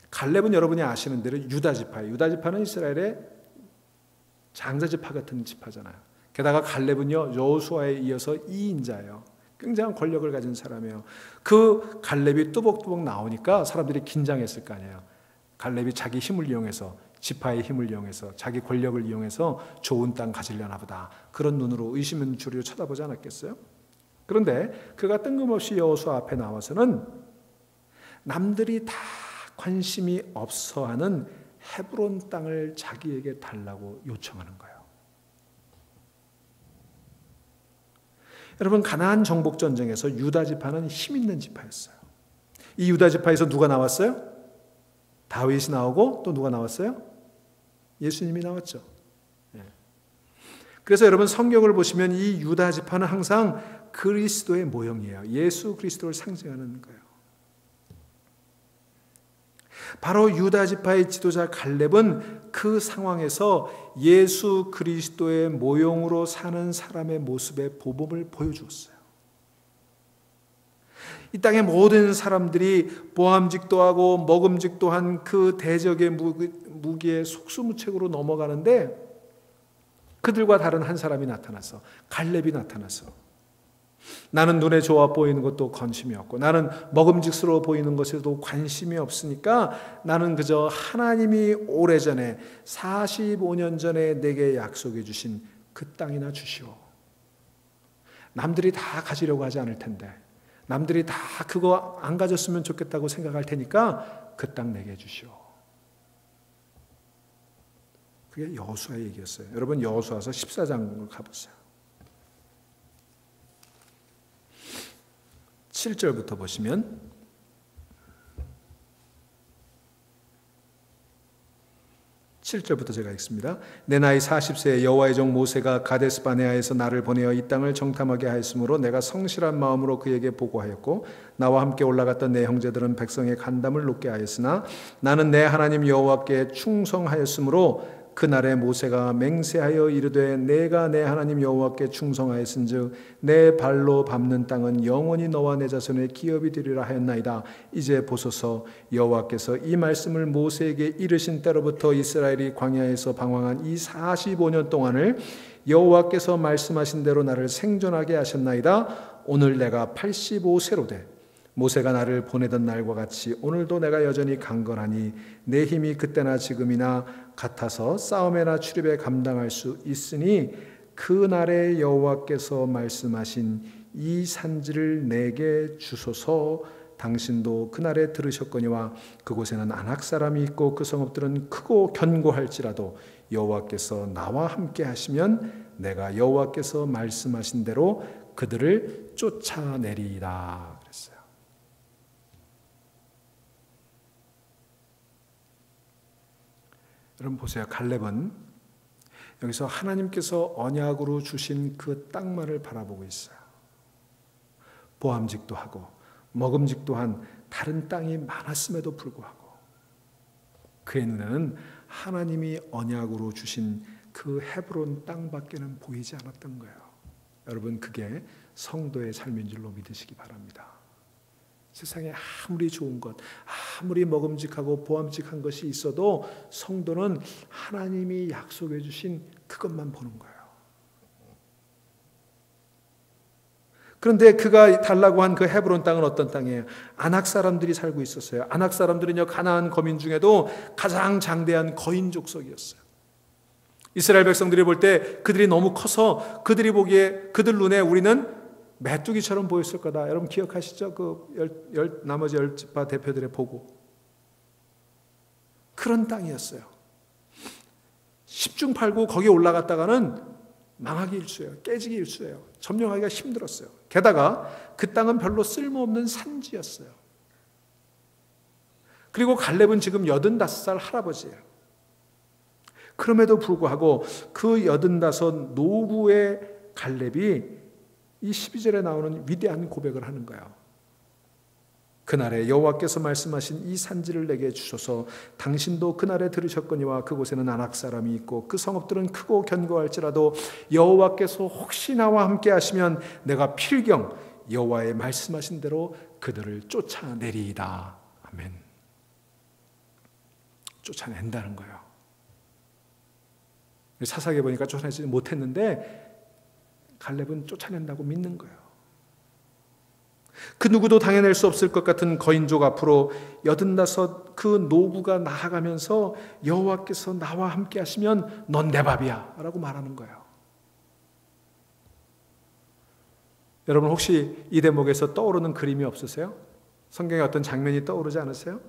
갈렙은 여러분이 아시는 대로 유다 지파예요. 유다 지파는 이스라엘의 장자 지파 같은 지파잖아요. 게다가 갈렙은요 여호수아에 이어서 2인자예요. 굉장한 권력을 가진 사람이에요. 그 갈렙이 뚜벅뚜벅 나오니까 사람들이 긴장했을 거 아니에요. 갈렙이 자기 힘을 이용해서, 지파의 힘을 이용해서, 자기 권력을 이용해서 좋은 땅 가지려나 보다. 그런 눈으로 의심은 주리로 쳐다보지 않았겠어요? 그런데 그가 뜬금없이 여호수아 앞에 나와서는 남들이 다 관심이 없어하는 헤브론 땅을 자기에게 달라고 요청하는 거예요. 여러분 가나안 정복 전쟁에서 유다 지파는 힘 있는 지파였어요. 이 유다 지파에서 누가 나왔어요? 다윗이 나오고 또 누가 나왔어요? 예수님이 나왔죠. 그래서 여러분 성경을 보시면 이 유다 지파는 항상 그리스도의 모형이에요. 예수 그리스도를 상징하는 거예요. 바로 유다 지파의 지도자 갈렙은 그 상황에서 예수 그리스도의 모형으로 사는 사람의 모습의 모범을 보여주었어요. 이 땅의 모든 사람들이 보암직도 하고 먹음직도 한 그 대적의 무기에 속수무책으로 넘어가는데 그들과 다른 한 사람이 나타나서 갈렙이 나타나서 나는 눈에 좋아 보이는 것도 관심이 없고 나는 먹음직스러워 보이는 것에도 관심이 없으니까 나는 그저 하나님이 오래전에 45년 전에 내게 약속해 주신 그 땅이나 주시오. 남들이 다 가지려고 하지 않을 텐데 남들이 다 그거 안 가졌으면 좋겠다고 생각할 테니까 그 땅 내게 주시오. 그게 여호수아의 얘기였어요. 여러분 여호수아서 14장을 가보세요. 7절부터 보시면 제가 읽습니다. 내 나이 40세에 여호와의 종 모세가 가데스 바네아에서 나를 보내어 이 땅을 정탐하게 하였으므로 내가 성실한 마음으로 그에게 보고하였고 나와 함께 올라갔던 내 형제들은 백성의 간담을 높게 하였으나 나는 내 하나님 여호와께 충성하였으므로 그날에 모세가 맹세하여 이르되 내가 내 하나님 여호와께 충성하였은즉 내 발로 밟는 땅은 영원히 너와 내 자손의 기업이 되리라 하였나이다. 이제 보소서 여호와께서 이 말씀을 모세에게 이르신 때로부터 이스라엘이 광야에서 방황한 이 45년 동안을 여호와께서 말씀하신 대로 나를 생존하게 하셨나이다. 오늘 내가 85세로 돼 모세가 나를 보내던 날과 같이 오늘도 내가 여전히 강건하니 내 힘이 그때나 지금이나 같아서 싸움에나 출입에 감당할 수 있으니 그날에 여호와께서 말씀하신 이 산지를 내게 주소서. 당신도 그날에 들으셨거니와 그곳에는 아낙 사람이 있고 그 성읍들은 크고 견고할지라도 여호와께서 나와 함께 하시면 내가 여호와께서 말씀하신 대로 그들을 쫓아내리이다 그랬어요. 여러분 보세요. 갈렙은 여기서 하나님께서 언약으로 주신 그 땅만을 바라보고 있어요. 보암직도 하고 먹음직도 한 다른 땅이 많았음에도 불구하고 그의 눈에는 하나님이 언약으로 주신 그 헤브론 땅밖에는 보이지 않았던 거예요. 여러분 그게 성도의 삶인 줄로 믿으시기 바랍니다. 세상에 아무리 좋은 것, 아무리 먹음직하고 보암직한 것이 있어도 성도는 하나님이 약속해 주신 그것만 보는 거예요. 그런데 그가 달라고 한 그 헤브론 땅은 어떤 땅이에요? 아낙 사람들이 살고 있었어요. 아낙 사람들은요 가나안 거민 중에도 가장 장대한 거인 족속이었어요. 이스라엘 백성들이 볼 때 그들이 너무 커서 그들이 보기에 그들 눈에 우리는 메뚜기처럼 보였을 거다. 여러분 기억하시죠? 나머지 10지파 대표들의 보고. 그런 땅이었어요. 10중 8구 거기에 올라갔다가는 망하기 일쑤예요. 깨지기 일쑤예요. 점령하기가 힘들었어요. 게다가 그 땅은 별로 쓸모없는 산지였어요. 그리고 갈렙은 지금 85살 할아버지예요. 그럼에도 불구하고 그 85 노부의 갈렙이 이 12절에 나오는 위대한 고백을 하는 거예요. 그날에 여호와께서 말씀하신 이 산지를 내게 주소서. 당신도 그날에 들으셨거니와 그곳에는 아낙 사람이 있고 그 성읍들은 크고 견고할지라도 여호와께서 혹시 나와 함께 하시면 내가 필경 여호와의 말씀하신 대로 그들을 쫓아내리이다. 아멘. 쫓아낸다는 거예요. 사사기에 보니까 쫓아내지 못했는데 갈렙은 쫓아낸다고 믿는 거예요. 그 누구도 당해낼 수 없을 것 같은 거인족 앞으로 85 그 노부가 나아가면서 여호와께서 나와 함께 하시면 넌 내 밥이야 라고 말하는 거예요. 여러분 혹시 이 대목에서 떠오르는 그림이 없으세요? 성경에 어떤 장면이 떠오르지 않으세요?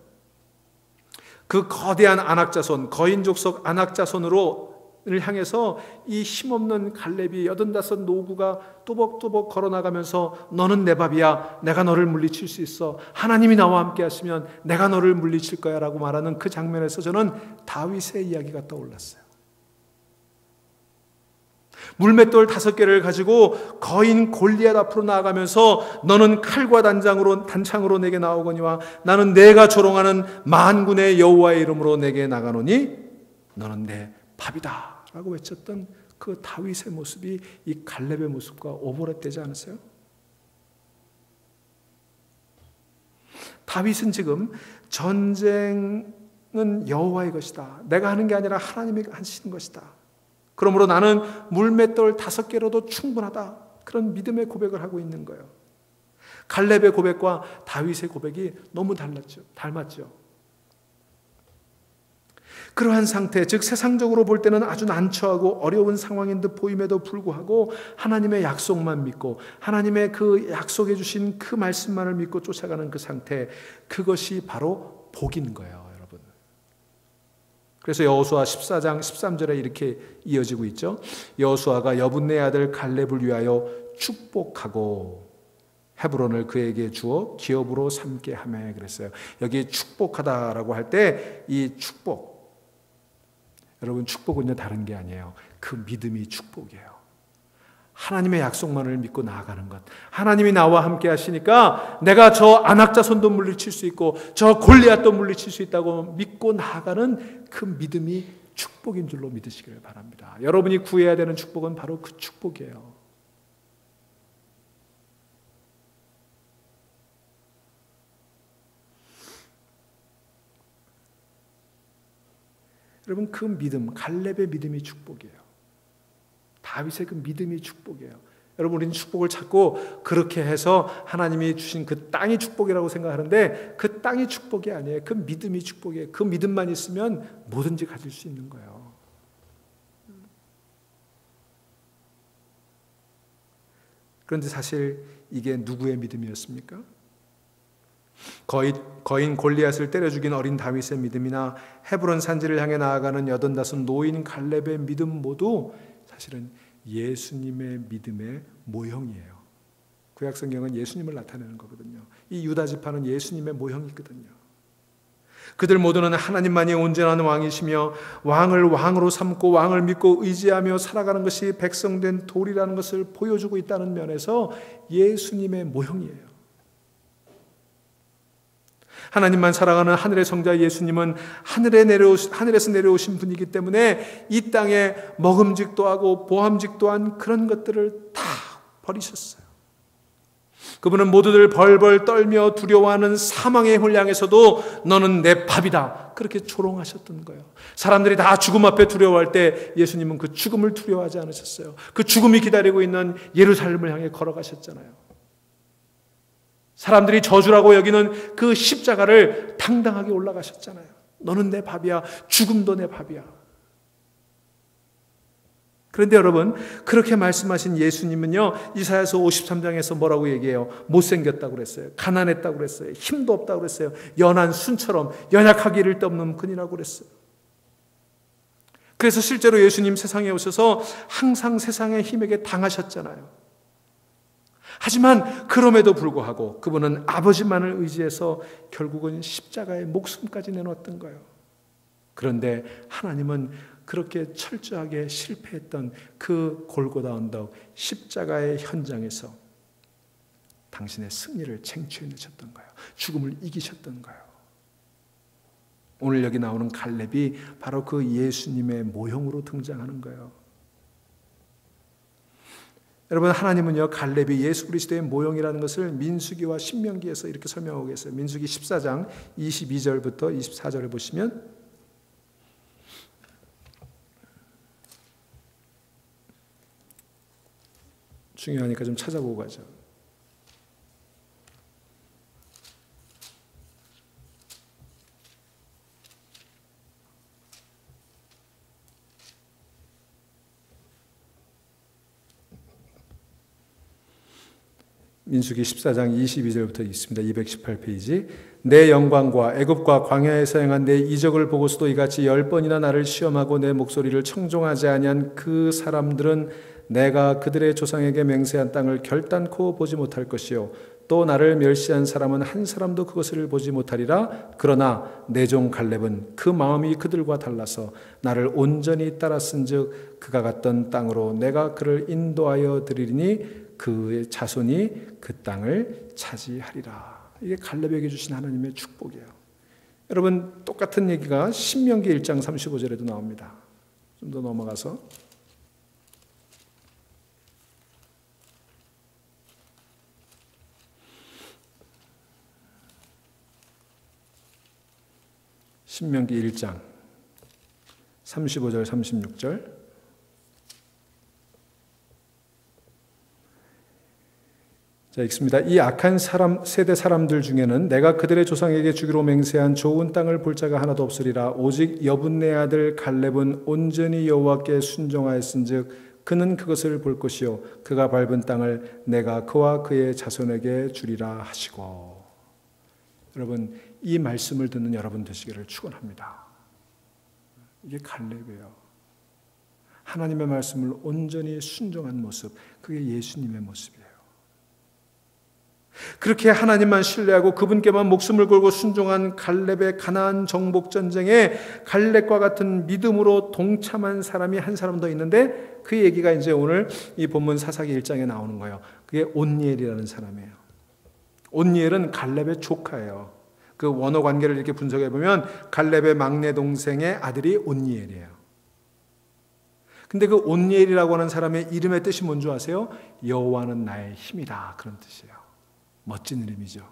그 거대한 안악자손, 거인족 속 안악자손으로 를 향해서 이 힘없는 갈렙이 85 노부가 또벅또벅 걸어나가면서 너는 내 밥이야. 내가 너를 물리칠 수 있어. 하나님이 나와 함께 하시면 내가 너를 물리칠 거야 라고 말하는 그 장면에서 저는 다윗의 이야기가 떠올랐어요. 물맷돌 5개를 가지고 거인 골리앗 앞으로 나아가면서 너는 칼과 단창으로 내게 나오거니와 나는 내가 조롱하는 만군의 여호와의 이름으로 내게 나가노니 너는 내 밥이다 라고 외쳤던 그 다윗의 모습이 이 갈렙의 모습과 오버랩되지 않으세요? 다윗은 지금 전쟁은 여호와의 것이다. 내가 하는 게 아니라 하나님이 하시는 것이다. 그러므로 나는 물맷돌 5개로도 충분하다. 그런 믿음의 고백을 하고 있는 거예요. 갈렙의 고백과 다윗의 고백이 너무 닮았죠. 그러한 상태, 즉 세상적으로 볼 때는 아주 난처하고 어려운 상황인 듯 보임에도 불구하고 하나님의 약속만 믿고 하나님의 그 약속해 주신 그 말씀만을 믿고 쫓아가는 그 상태, 그것이 바로 복인 거예요, 여러분. 그래서 여호수아 14장 13절에 이렇게 이어지고 있죠. 여호수아가 여분네 아들 갈렙을 위하여 축복하고 헤브론을 그에게 주어 기업으로 삼게 하매 그랬어요. 여기 축복하다라고 할 때 이 축복, 여러분 축복은요 다른 게 아니에요. 그 믿음이 축복이에요. 하나님의 약속만을 믿고 나아가는 것. 하나님이 나와 함께 하시니까 내가 저 안악자손도 물리칠 수 있고 저 골리앗도 물리칠 수 있다고 믿고 나아가는 그 믿음이 축복인 줄로 믿으시기를 바랍니다. 여러분이 구해야 되는 축복은 바로 그 축복이에요. 여러분 그 믿음, 갈렙의 믿음이 축복이에요. 다윗의 그 믿음이 축복이에요. 여러분 우리는 축복을 찾고 그렇게 해서 하나님이 주신 그 땅이 축복이라고 생각하는데 그 땅이 축복이 아니에요. 그 믿음이 축복이에요. 그 믿음만 있으면 뭐든지 가질 수 있는 거예요. 그런데 사실 이게 누구의 믿음이었습니까? 거인 골리앗을 때려 죽인 어린 다윗의 믿음이나 헤브론 산지를 향해 나아가는 85 노인 갈렙의 믿음 모두 사실은 예수님의 믿음의 모형이에요. 구약 성경은 예수님을 나타내는 거거든요. 이 유다 지파는 예수님의 모형이거든요. 그들 모두는 하나님만이 온전한 왕이시며 왕을 왕으로 삼고 왕을 믿고 의지하며 살아가는 것이 백성된 도리라는 것을 보여주고 있다는 면에서 예수님의 모형이에요. 하나님만 사랑하는 하늘의 성자 예수님은 하늘에서 내려오신 분이기 때문에 이 땅에 먹음직도 하고 보함직도 한 그런 것들을 다 버리셨어요. 그분은 모두들 벌벌 떨며 두려워하는 사망의 힘을 향해서도 너는 내 밥이다 그렇게 조롱하셨던 거예요. 사람들이 다 죽음 앞에 두려워할 때 예수님은 그 죽음을 두려워하지 않으셨어요. 그 죽음이 기다리고 있는 예루살렘을 향해 걸어가셨잖아요. 사람들이 저주라고 여기는 그 십자가를 당당하게 올라가셨잖아요. 너는 내 밥이야. 죽음도 내 밥이야. 그런데 여러분, 그렇게 말씀하신 예수님은요, 이사야서 53장에서 뭐라고 얘기해요? 못생겼다고 그랬어요. 가난했다고 그랬어요. 힘도 없다고 그랬어요. 연한 순처럼 연약하기를 데 없는 분이라고 그랬어요. 그래서 실제로 예수님 세상에 오셔서 항상 세상의 힘에게 당하셨잖아요. 하지만 그럼에도 불구하고 그분은 아버지만을 의지해서 결국은 십자가에 목숨까지 내놓았던 거예요. 그런데 하나님은 그렇게 철저하게 실패했던 그 골고다 언덕 십자가의 현장에서 당신의 승리를 쟁취해내셨던 거예요. 죽음을 이기셨던 거예요. 오늘 여기 나오는 갈렙이 바로 그 예수님의 모형으로 등장하는 거예요. 여러분, 하나님은요, 갈렙이 예수 그리스도의 모형이라는 것을 민수기와 신명기에서 이렇게 설명하고 계세요. 민수기 14장 22절부터 24절을 보시면 중요하니까 좀 찾아보고 가죠. 민수기 14장 22절부터 있습니다. 218페이지. 내 영광과 애굽과 광야에서 행한 내 이적을 보고서도 이같이 10번이나 나를 시험하고 내 목소리를 청종하지 아니한 그 사람들은 내가 그들의 조상에게 맹세한 땅을 결단코 보지 못할 것이요 또 나를 멸시한 사람은 한 사람도 그것을 보지 못하리라. 그러나 내 종 갈렙은 그 마음이 그들과 달라서 나를 온전히 따랐은즉 그가 갔던 땅으로 내가 그를 인도하여 드리리니 그의 자손이 그 땅을 차지하리라. 이게 갈렙에게 주신 하나님의 축복이에요. 여러분, 똑같은 얘기가 신명기 1장 35절에도 나옵니다. 좀 더 넘어가서 신명기 1장 35절 36절 자, 읽습니다. 이 악한 세대 사람들 중에는 내가 그들의 조상에게 주기로 맹세한 좋은 땅을 볼 자가 하나도 없으리라. 오직 여분네 아들 갈렙은 온전히 여호와께 순종하였은즉 그는 그것을 볼 것이요 그가 밟은 땅을 내가 그와 그의 자손에게 주리라 하시고. 여러분, 이 말씀을 듣는 여러분 되시기를 축원합니다. 이게 갈렙이에요. 하나님의 말씀을 온전히 순종한 모습, 그게 예수님의 모습이에요. 그렇게 하나님만 신뢰하고 그분께만 목숨을 걸고 순종한 갈렙의 가나안 정복 전쟁에 갈렙과 같은 믿음으로 동참한 사람이 한 사람 더 있는데 그 얘기가 이제 오늘 이 본문 사사기 1장에 나오는 거예요. 그게 온니엘이라는 사람이에요. 온니엘은 갈렙의 조카예요. 그 원어 관계를 이렇게 분석해 보면 갈렙의 막내 동생의 아들이 온니엘이에요. 근데 그 온니엘이라고 하는 사람의 이름의 뜻이 뭔지 아세요? 여호와는 나의 힘이다, 그런 뜻이에요. 멋진 이름이죠.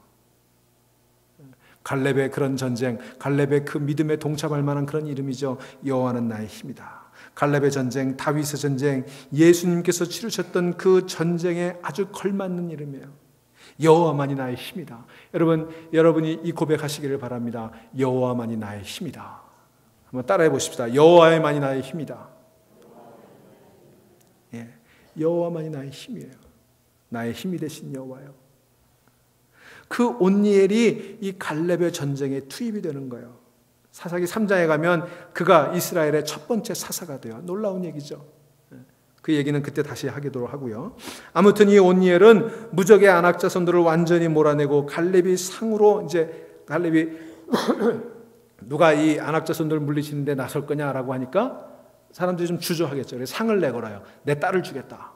갈렙의 그런 전쟁, 갈렙의 그 믿음에 동참할 만한 그런 이름이죠. 여호와는 나의 힘이다. 갈렙의 전쟁, 다윗의 전쟁, 예수님께서 치르셨던 그 전쟁에 아주 걸맞는 이름이에요. 여호와만이 나의 힘이다. 여러분이 이 고백하시기를 바랍니다. 여호와만이 나의 힘이다. 한번 따라해 보십시다. 여호와만이 나의 힘이다. 예, 여호와만이 나의 힘이에요. 나의 힘이 되신 여호와요. 그 온니엘이 이 갈렙의 전쟁에 투입이 되는 거예요. 사사기 3장에 가면 그가 이스라엘의 첫 번째 사사가 돼요. 놀라운 얘기죠. 그 얘기는 그때 다시 하기로 하고요. 아무튼 이 온니엘은 무적의 아낙 자손들을 완전히 몰아내고 갈렙이 상으로 이제 갈렙이 누가 이 아낙 자손들을 물리치는데 나설 거냐라고 하니까 사람들이 좀 주저하겠죠. 그래서 상을 내걸어요. 내 딸을 주겠다.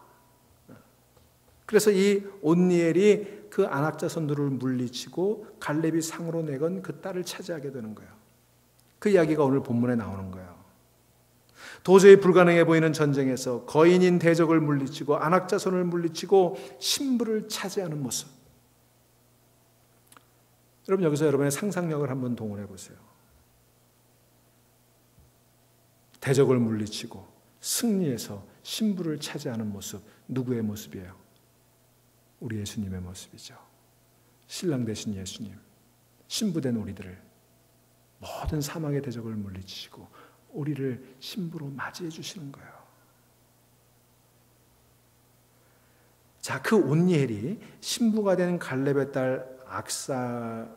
그래서 이 온니엘이 그 아낙 자손들을 물리치고 갈렙이 상으로 내건 그 딸을 차지하게 되는 거예요. 그 이야기가 오늘 본문에 나오는 거예요. 도저히 불가능해 보이는 전쟁에서 거인인 대적을 물리치고 아낙 자손을 물리치고 신부를 차지하는 모습. 여러분, 여기서 여러분의 상상력을 한번 동원해 보세요. 대적을 물리치고 승리해서 신부를 차지하는 모습, 누구의 모습이에요? 우리 예수님의 모습이죠. 신랑 되신 예수님, 신부된 우리들을 모든 사망의 대적을 물리치시고 우리를 신부로 맞이해 주시는 거예요. 자, 그 온니엘이 신부가 된 갈렙의 딸 악사를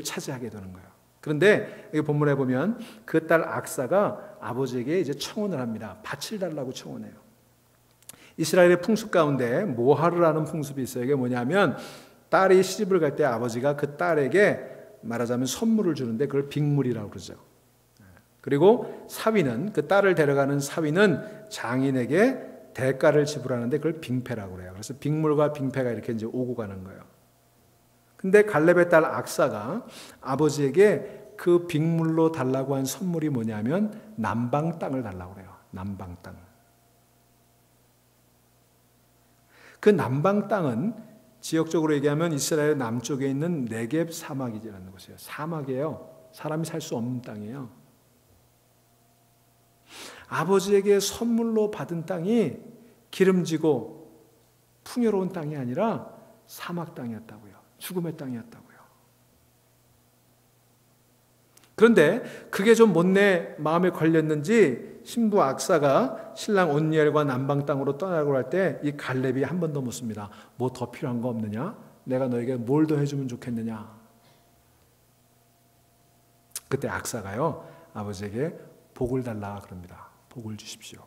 차지하게 되는 거예요. 그런데 여기 본문에 보면 그 딸 악사가 아버지에게 이제 청혼을 합니다. 밭을 달라고 청혼해요. 이스라엘의 풍습 가운데 모하르라는 풍습이 있어요. 이게 뭐냐면 딸이 시집을 갈 때 아버지가 그 딸에게 말하자면 선물을 주는데 그걸 빅물이라고 그러죠. 그리고 사위는, 그 딸을 데려가는 사위는 장인에게 대가를 지불하는데 그걸 빙패라고 그래요. 그래서 빅물과 빙패가 이렇게 이제 오고 가는 거예요. 근데 갈렙의 딸 악사가 아버지에게 그 빅물로 달라고 한 선물이 뭐냐면 남방 땅을 달라고 그래요. 남방 땅. 그 남방 땅은 지역적으로 얘기하면 이스라엘 남쪽에 있는 네겝 사막이라는 곳이에요. 사막이에요. 사람이 살 수 없는 땅이에요. 아버지에게 선물로 받은 땅이 기름지고 풍요로운 땅이 아니라 사막 땅이었다고요. 죽음의 땅이었다고요. 그런데 그게 좀 못내 마음에 걸렸는지 신부 악사가 신랑 온니엘과 남방 땅으로 떠나려고 할 때 이 갈렙이 한 번 더 묻습니다. 뭐 더 필요한 거 없느냐? 내가 너에게 뭘 더 해주면 좋겠느냐? 그때 악사가요, 아버지에게 복을 달라 그럽니다. 복을 주십시오.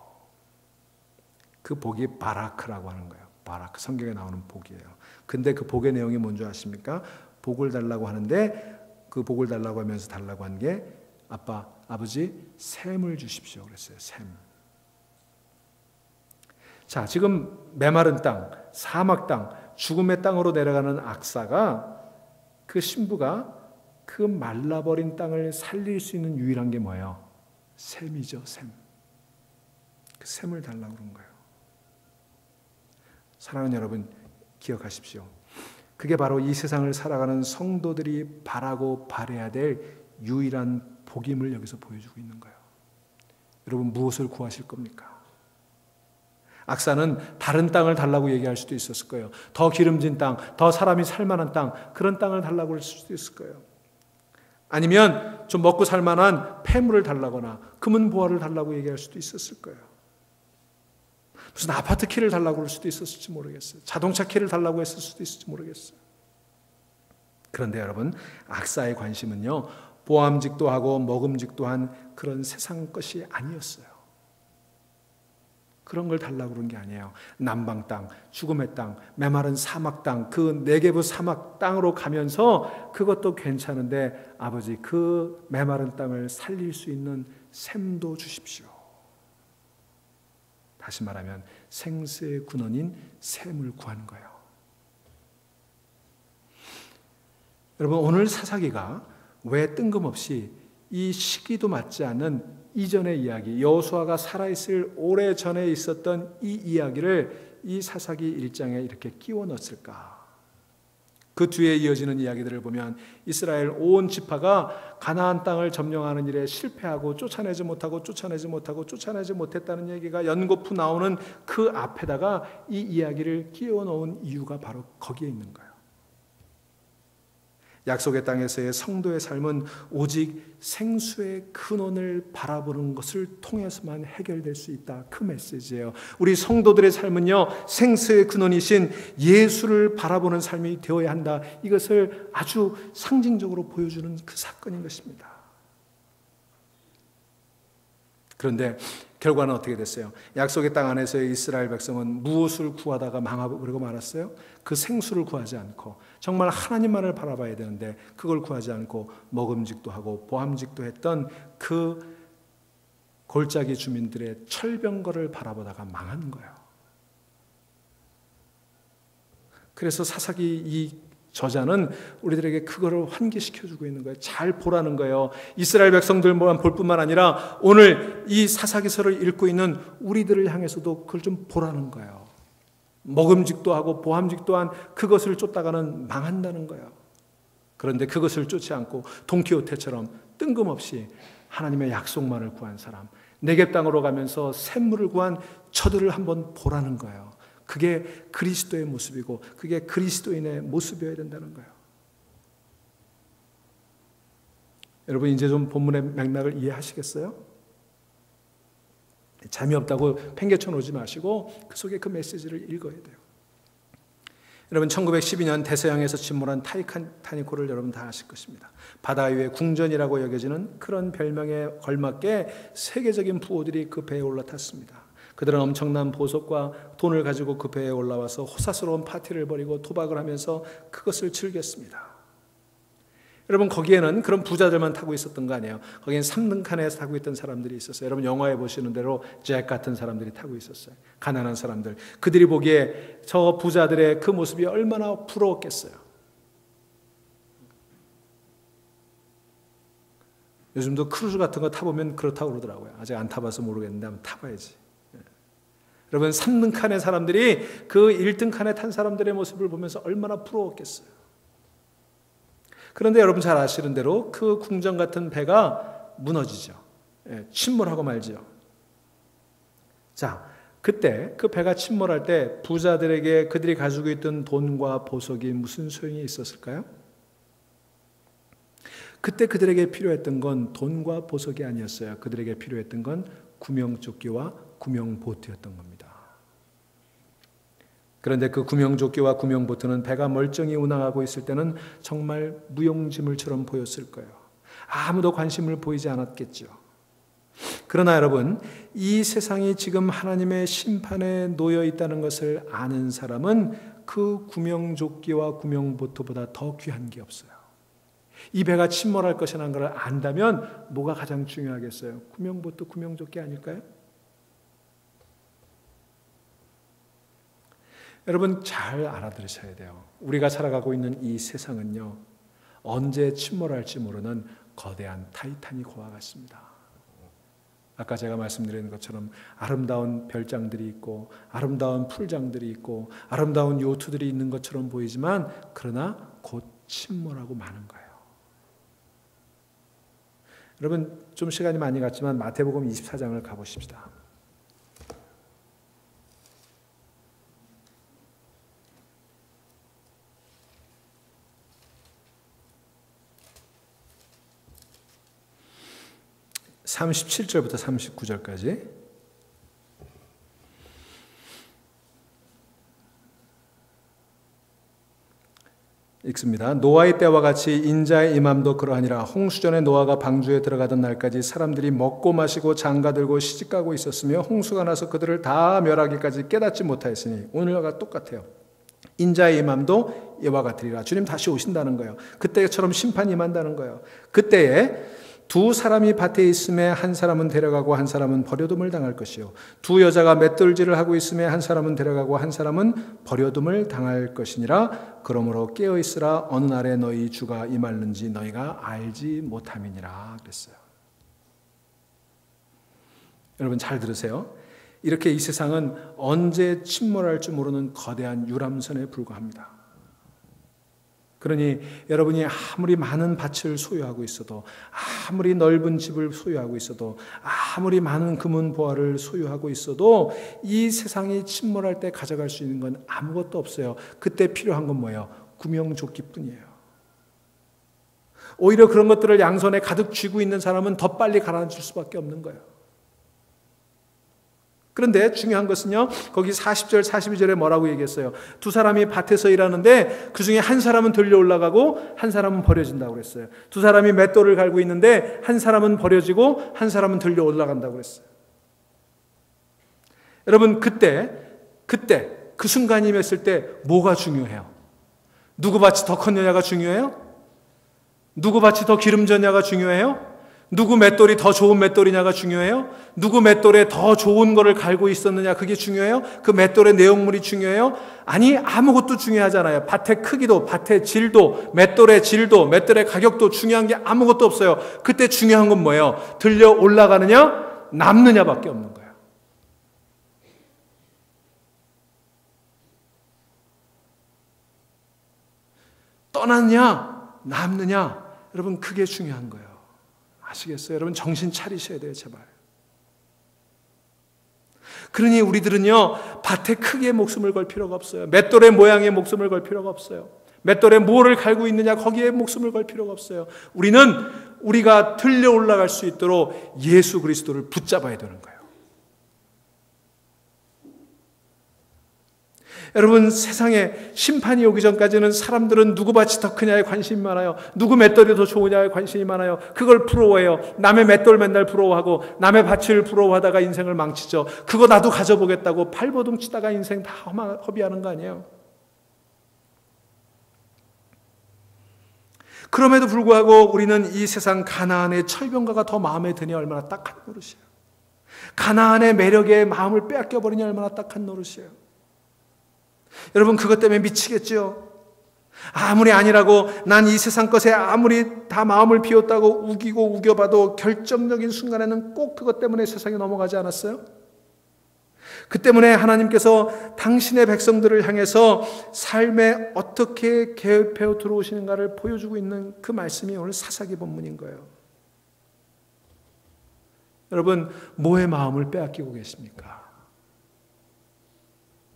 그 복이 바라크라고 하는 거예요. 바라크, 성경에 나오는 복이에요. 근데 그 복의 내용이 뭔지 아십니까? 복을 달라고 하는데 그 복을 달라고 하면서 달라고 한 게 아버지 샘을 주십시오 그랬어요. 샘. 자, 지금 메마른 땅, 사막 땅, 죽음의 땅으로 내려가는 악사가, 그 신부가 그 말라버린 땅을 살릴 수 있는 유일한 게 뭐예요? 샘이죠, 샘. 그 샘을 달라고 그런 거예요. 사랑하는 여러분, 기억하십시오. 그게 바로 이 세상을 살아가는 성도들이 바라고 바라야 될 유일한 복임을 여기서 보여주고 있는 거예요. 여러분, 무엇을 구하실 겁니까? 악사는 다른 땅을 달라고 얘기할 수도 있었을 거예요. 더 기름진 땅, 더 사람이 살만한 땅, 그런 땅을 달라고 할 수도 있을 거예요. 아니면 좀 먹고 살만한 폐물을 달라거나 금은 보화를 달라고 얘기할 수도 있었을 거예요. 무슨 아파트 키를 달라고 할 수도 있었을지 모르겠어요. 자동차 키를 달라고 했을 수도 있을지 모르겠어요. 그런데 여러분, 악사의 관심은요, 보암직도 하고 먹음직도 한 그런 세상 것이 아니었어요. 그런 걸 달라고 그런 게 아니에요. 남방 땅, 죽음의 땅, 메마른 사막 땅, 그 네게브 사막 땅으로 가면서 그것도 괜찮은데 아버지 그 메마른 땅을 살릴 수 있는 샘도 주십시오. 다시 말하면 생수의 근원인 샘을 구하는 거예요. 여러분, 오늘 사사기가 왜 뜬금없이 이 시기도 맞지 않는 이전의 이야기, 여호수아가 살아있을 오래전에 있었던 이 이야기를 이 사사기 1장에 이렇게 끼워 넣었을까? 그 뒤에 이어지는 이야기들을 보면 이스라엘 온 지파가 가나안 땅을 점령하는 일에 실패하고 쫓아내지 못했다는 얘기가 연거푸 나오는 그 앞에다가 이 이야기를 끼워 넣은 이유가 바로 거기에 있는 거예요. 약속의 땅에서의 성도의 삶은 오직 생수의 근원을 바라보는 것을 통해서만 해결될 수 있다. 그 메시지예요. 우리 성도들의 삶은요, 생수의 근원이신 예수를 바라보는 삶이 되어야 한다. 이것을 아주 상징적으로 보여주는 그 사건인 것입니다. 그런데 결과는 어떻게 됐어요? 약속의 땅 안에서의 이스라엘 백성은 무엇을 구하다가 망하고 말았어요? 그 생수를 구하지 않고 정말 하나님만을 바라봐야 되는데 그걸 구하지 않고 먹음직도 하고 보암직도 했던 그 골짜기 주민들의 철병거를 바라보다가 망한 거예요. 그래서 사사기 이 저자는 우리들에게 그거를 환기시켜주고 있는 거예요. 잘 보라는 거예요. 이스라엘 백성들만 볼 뿐만 아니라 오늘 이 사사기서를 읽고 있는 우리들을 향해서도 그걸 좀 보라는 거예요. 먹음직도 하고 보암직도 한 그것을 쫓다가는 망한다는 거예요. 그런데 그것을 쫓지 않고 돈키호테처럼 뜬금없이 하나님의 약속만을 구한 사람, 네겝 땅으로 가면서 샘물을 구한 저들을 한번 보라는 거예요. 그게 그리스도의 모습이고 그게 그리스도인의 모습이어야 된다는 거예요. 여러분, 이제 좀 본문의 맥락을 이해하시겠어요? 재미없다고 팽개쳐 놓지 마시고 그 속에 그 메시지를 읽어야 돼요. 여러분 1912년 대서양에서 침몰한 타이타닉호를 여러분 다 아실 것입니다. 바다 위의 궁전이라고 여겨지는 그런 별명에 걸맞게 세계적인 부호들이 그 배에 올라탔습니다. 그들은 엄청난 보석과 돈을 가지고 그 배에 올라와서 호사스러운 파티를 벌이고 도박을 하면서 그것을 즐겼습니다. 여러분 거기에는 그런 부자들만 타고 있었던 거 아니에요. 거기엔 3등 칸에서 타고 있던 사람들이 있었어요. 여러분 영화에 보시는 대로 잭 같은 사람들이 타고 있었어요. 가난한 사람들. 그들이 보기에 저 부자들의 그 모습이 얼마나 부러웠겠어요. 요즘도 크루즈 같은 거 타보면 그렇다고 그러더라고요. 아직 안 타봐서 모르겠는데 한번 타봐야지. 여러분 3등 칸의 사람들이 그 1등 칸에 탄 사람들의 모습을 보면서 얼마나 부러웠겠어요. 그런데 여러분 잘 아시는 대로 그 궁전 같은 배가 무너지죠. 침몰하고 말죠. 자, 그때 그 배가 침몰할 때 부자들에게 그들이 가지고 있던 돈과 보석이 무슨 소용이 있었을까요? 그때 그들에게 필요했던 건 돈과 보석이 아니었어요. 그들에게 필요했던 건 구명조끼와 구명보트였던 겁니다. 그런데 그 구명조끼와 구명보트는 배가 멀쩡히 운항하고 있을 때는 정말 무용지물처럼 보였을 거예요. 아무도 관심을 보이지 않았겠죠. 그러나 여러분, 이 세상이 지금 하나님의 심판에 놓여 있다는 것을 아는 사람은 그 구명조끼와 구명보트보다 더 귀한 게 없어요. 이 배가 침몰할 것이라는 걸 안다면 뭐가 가장 중요하겠어요? 구명보트, 구명조끼 아닐까요? 여러분 잘 알아들으셔야 돼요. 우리가 살아가고 있는 이 세상은요, 언제 침몰할지 모르는 거대한 타이타닉호와 같습니다. 아까 제가 말씀드린 것처럼 아름다운 별장들이 있고 아름다운 풀장들이 있고 아름다운 요트들이 있는 것처럼 보이지만 그러나 곧 침몰하고 마는 거예요. 여러분 좀 시간이 많이 갔지만 마태복음 24장을 가보십시다. (37절부터) (39절까지) 읽습니다. 노아의 때와 같이 인자의 임함도 그러하니라. 홍수전에 노아가 방주에 들어가던 날까지 사람들이 먹고 마시고 장가들고 시집가고 있었으며 홍수가 나서 그들을 다 멸하기까지 깨닫지 못하였으니 오늘과 똑같아요. 인자의 임함도 이와 같으리라. 주님 다시 오신다는 거예요. 그때처럼 심판이 임한다는 거예요. 그때에 두 사람이 밭에 있음에 한 사람은 데려가고 한 사람은 버려둠을 당할 것이요, 두 여자가 맷돌질을 하고 있음에 한 사람은 데려가고 한 사람은 버려둠을 당할 것이니라. 그러므로 깨어 있으라. 어느 날에 너희 주가 임할는지 너희가 알지 못함이니라 그랬어요. 여러분 잘 들으세요. 이렇게 이 세상은 언제 침몰할 줄 모르는 거대한 유람선에 불과합니다. 그러니 여러분이 아무리 많은 밭을 소유하고 있어도, 아무리 넓은 집을 소유하고 있어도, 아무리 많은 금은 보화를 소유하고 있어도 이 세상이 침몰할 때 가져갈 수 있는 건 아무것도 없어요. 그때 필요한 건 뭐예요? 구명조끼뿐이에요. 오히려 그런 것들을 양손에 가득 쥐고 있는 사람은 더 빨리 가라앉을 수밖에 없는 거예요. 그런데 중요한 것은요, 거기 40절 42절에 뭐라고 얘기했어요? 두 사람이 밭에서 일하는데 그 중에 한 사람은 들려 올라가고 한 사람은 버려진다고 그랬어요. 두 사람이 맷돌을 갈고 있는데 한 사람은 버려지고 한 사람은 들려 올라간다고 그랬어요. 여러분 그때 그 순간이 임했을 때 뭐가 중요해요? 누구 밭이 더 컸느냐가 중요해요? 누구 밭이 더 기름졌냐가 중요해요? 누구 맷돌이 더 좋은 맷돌이냐가 중요해요? 누구 맷돌에 더 좋은 거를 갈고 있었느냐 그게 중요해요? 그 맷돌의 내용물이 중요해요? 아니 아무것도 중요하잖아요. 밭의 크기도, 밭의 질도, 맷돌의 질도, 맷돌의 가격도 중요한 게 아무것도 없어요. 그때 중요한 건 뭐예요? 들려 올라가느냐 남느냐밖에 없는 거예요. 떠났냐 남느냐, 여러분 그게 중요한 거예요. 아시겠어요? 여러분 정신 차리셔야 돼요, 제발. 그러니 우리들은요, 밭에 크게 목숨을 걸 필요가 없어요. 맷돌의 모양에 목숨을 걸 필요가 없어요. 맷돌에 뭐를 갈고 있느냐 거기에 목숨을 걸 필요가 없어요. 우리는 우리가 들려 올라갈 수 있도록 예수 그리스도를 붙잡아야 되는 거예요. 여러분, 세상에 심판이 오기 전까지는 사람들은 누구 밭이 더 크냐에 관심이 많아요. 누구 맷돌이 더 좋으냐에 관심이 많아요. 그걸 부러워해요. 남의 맷돌 맨날 부러워하고 남의 밭을 부러워하다가 인생을 망치죠. 그거 나도 가져보겠다고 발버둥 치다가 인생 다 허비하는 거 아니에요. 그럼에도 불구하고 우리는 이 세상 가나안의 철병가가 더 마음에 드니 얼마나 딱한 노릇이에요. 가나안의 매력에 마음을 빼앗겨버리니 얼마나 딱한 노릇이에요. 여러분, 그것 때문에 미치겠죠. 아무리 아니라고, 난 이 세상 것에 아무리 다 마음을 비웠다고 우기고 우겨봐도 결정적인 순간에는 꼭 그것 때문에 세상에 넘어가지 않았어요? 그 때문에 하나님께서 당신의 백성들을 향해서 삶에 어떻게 개입해 들어오시는가를 보여주고 있는 그 말씀이 오늘 사사기 본문인 거예요. 여러분, 뭐의 마음을 빼앗기고 계십니까?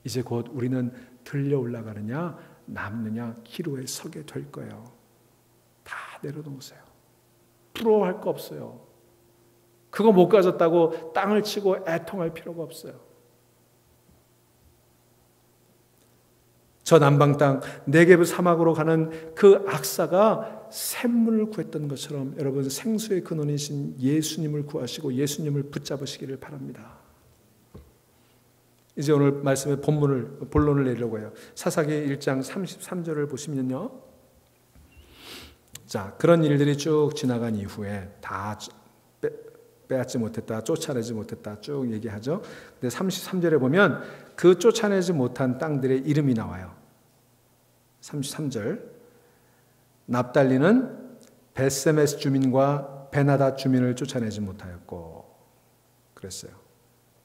이제 곧 우리는 들려 올라가느냐 남느냐 기로에 서게 될 거예요. 다 내려놓으세요. 부러워할 거 없어요. 그거 못 가졌다고 땅을 치고 애통할 필요가 없어요. 저 남방 땅 네게브 사막으로 가는 그 악사가 샘물을 구했던 것처럼 여러분, 생수의 근원이신 예수님을 구하시고 예수님을 붙잡으시기를 바랍니다. 이제 오늘 말씀의 본론을 내려고 해요. 사사기 1장 33절을 보시면요. 자, 그런 일들이 쭉 지나간 이후에 다 빼앗지 못했다, 쫓아내지 못했다 쭉 얘기하죠. 근데 33절에 보면 그 쫓아내지 못한 땅들의 이름이 나와요. 33절. 납달리는 벳세메스 주민과 베나닷 주민을 쫓아내지 못하였고, 그랬어요.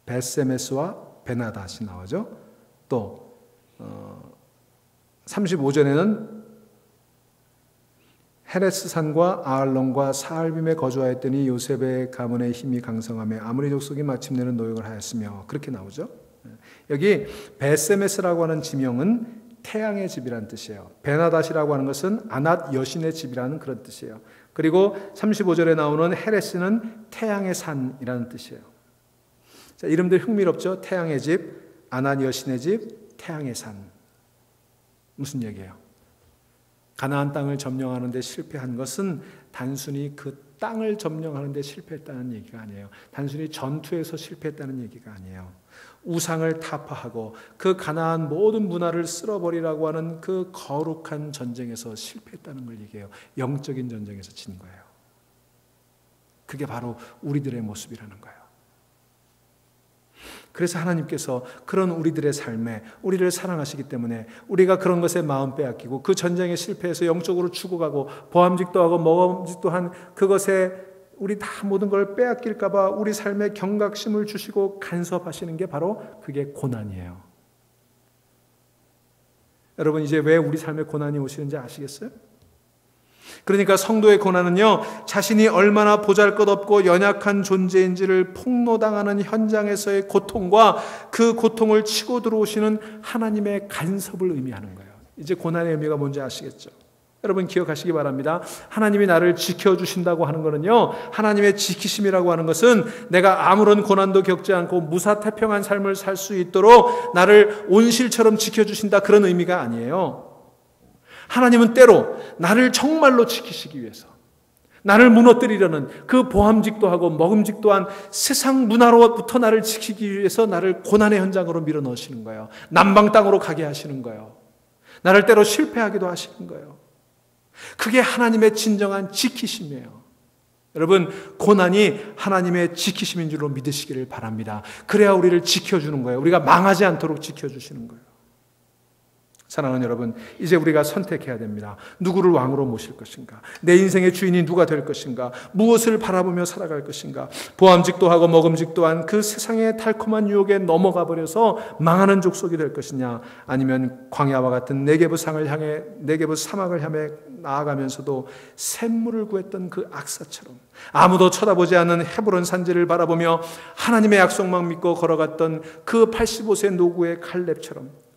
벳세메스와 베나닷이 나오죠. 또 35절에는 헤레스산과 아알론과 사알빔에 거주하였더니 요셉의 가문의 힘이 강성하며 아므리 족속이 마침내는 노역을 하였으며, 그렇게 나오죠. 여기 벳세메스라고 하는 지명은 태양의 집이라는 뜻이에요. 베나닷이라고 하는 것은 아낫 여신의 집이라는 그런 뜻이에요. 그리고 35절에 나오는 헤레스는 태양의 산이라는 뜻이에요. 자, 이름들 흥미롭죠? 태양의 집, 아낫 여신의 집, 태양의 산. 무슨 얘기예요? 가나안 땅을 점령하는 데 실패한 것은 단순히 그 땅을 점령하는 데 실패했다는 얘기가 아니에요. 단순히 전투에서 실패했다는 얘기가 아니에요. 우상을 타파하고 그 가나안 모든 문화를 쓸어버리라고 하는 그 거룩한 전쟁에서 실패했다는 걸 얘기해요. 영적인 전쟁에서 진 거예요. 그게 바로 우리들의 모습이라는 거예요. 그래서 하나님께서 그런 우리들의 삶에 우리를 사랑하시기 때문에 우리가 그런 것에 마음 빼앗기고 그 전쟁에 실패해서 영적으로 죽어가고 보암직도 하고 먹음직도 한 그것에 우리 다 모든 걸 빼앗길까 봐 우리 삶에 경각심을 주시고 간섭하시는 게 바로 그게 고난이에요. 여러분, 이제 왜 우리 삶에 고난이 오시는지 아시겠어요? 그러니까 성도의 고난은요, 자신이 얼마나 보잘것없고 연약한 존재인지를 폭로당하는 현장에서의 고통과 그 고통을 치고 들어오시는 하나님의 간섭을 의미하는 거예요. 이제 고난의 의미가 뭔지 아시겠죠? 여러분, 기억하시기 바랍니다. 하나님이 나를 지켜주신다고 하는 것은요, 하나님의 지키심이라고 하는 것은 내가 아무런 고난도 겪지 않고 무사태평한 삶을 살 수 있도록 나를 온실처럼 지켜주신다, 그런 의미가 아니에요. 하나님은 때로 나를 정말로 지키시기 위해서, 나를 무너뜨리려는 그 보암직도 하고 먹음직도 한 세상 문화로부터 나를 지키기 위해서 나를 고난의 현장으로 밀어 넣으시는 거예요. 남방 땅으로 가게 하시는 거예요. 나를 때로 실패하기도 하시는 거예요. 그게 하나님의 진정한 지키심이에요. 여러분, 고난이 하나님의 지키심인 줄로 믿으시기를 바랍니다. 그래야 우리를 지켜주는 거예요. 우리가 망하지 않도록 지켜주시는 거예요. 사랑하는 여러분, 이제 우리가 선택해야 됩니다. 누구를 왕으로 모실 것인가? 내 인생의 주인이 누가 될 것인가? 무엇을 바라보며 살아갈 것인가? 보암직도 하고 먹음직도 한 그 세상의 달콤한 유혹에 넘어가 버려서 망하는 족속이 될 것이냐? 아니면 광야와 같은 네게브 사막을 향해 나아가면서도 샘물을 구했던 그 악사처럼 아무도 쳐다보지 않는 헤브론 산지를 바라보며 하나님의 약속만 믿고 걸어갔던 그 85세 노구의 칼렙처럼,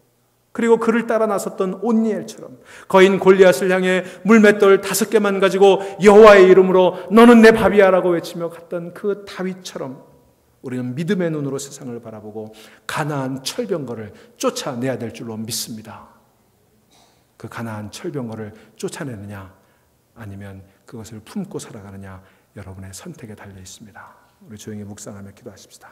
그리고 그를 따라 나섰던 온니엘처럼, 거인 골리앗을 향해 물맷돌 5개만 가지고 여호와의 이름으로 너는 내 밥이야라고 외치며 갔던 그 다윗처럼 우리는 믿음의 눈으로 세상을 바라보고 가나안 철병거를 쫓아내야 될 줄로 믿습니다. 그 가나안 철병거를 쫓아내느냐 아니면 그것을 품고 살아가느냐 여러분의 선택에 달려 있습니다. 우리 조용히 묵상하며 기도하십시다.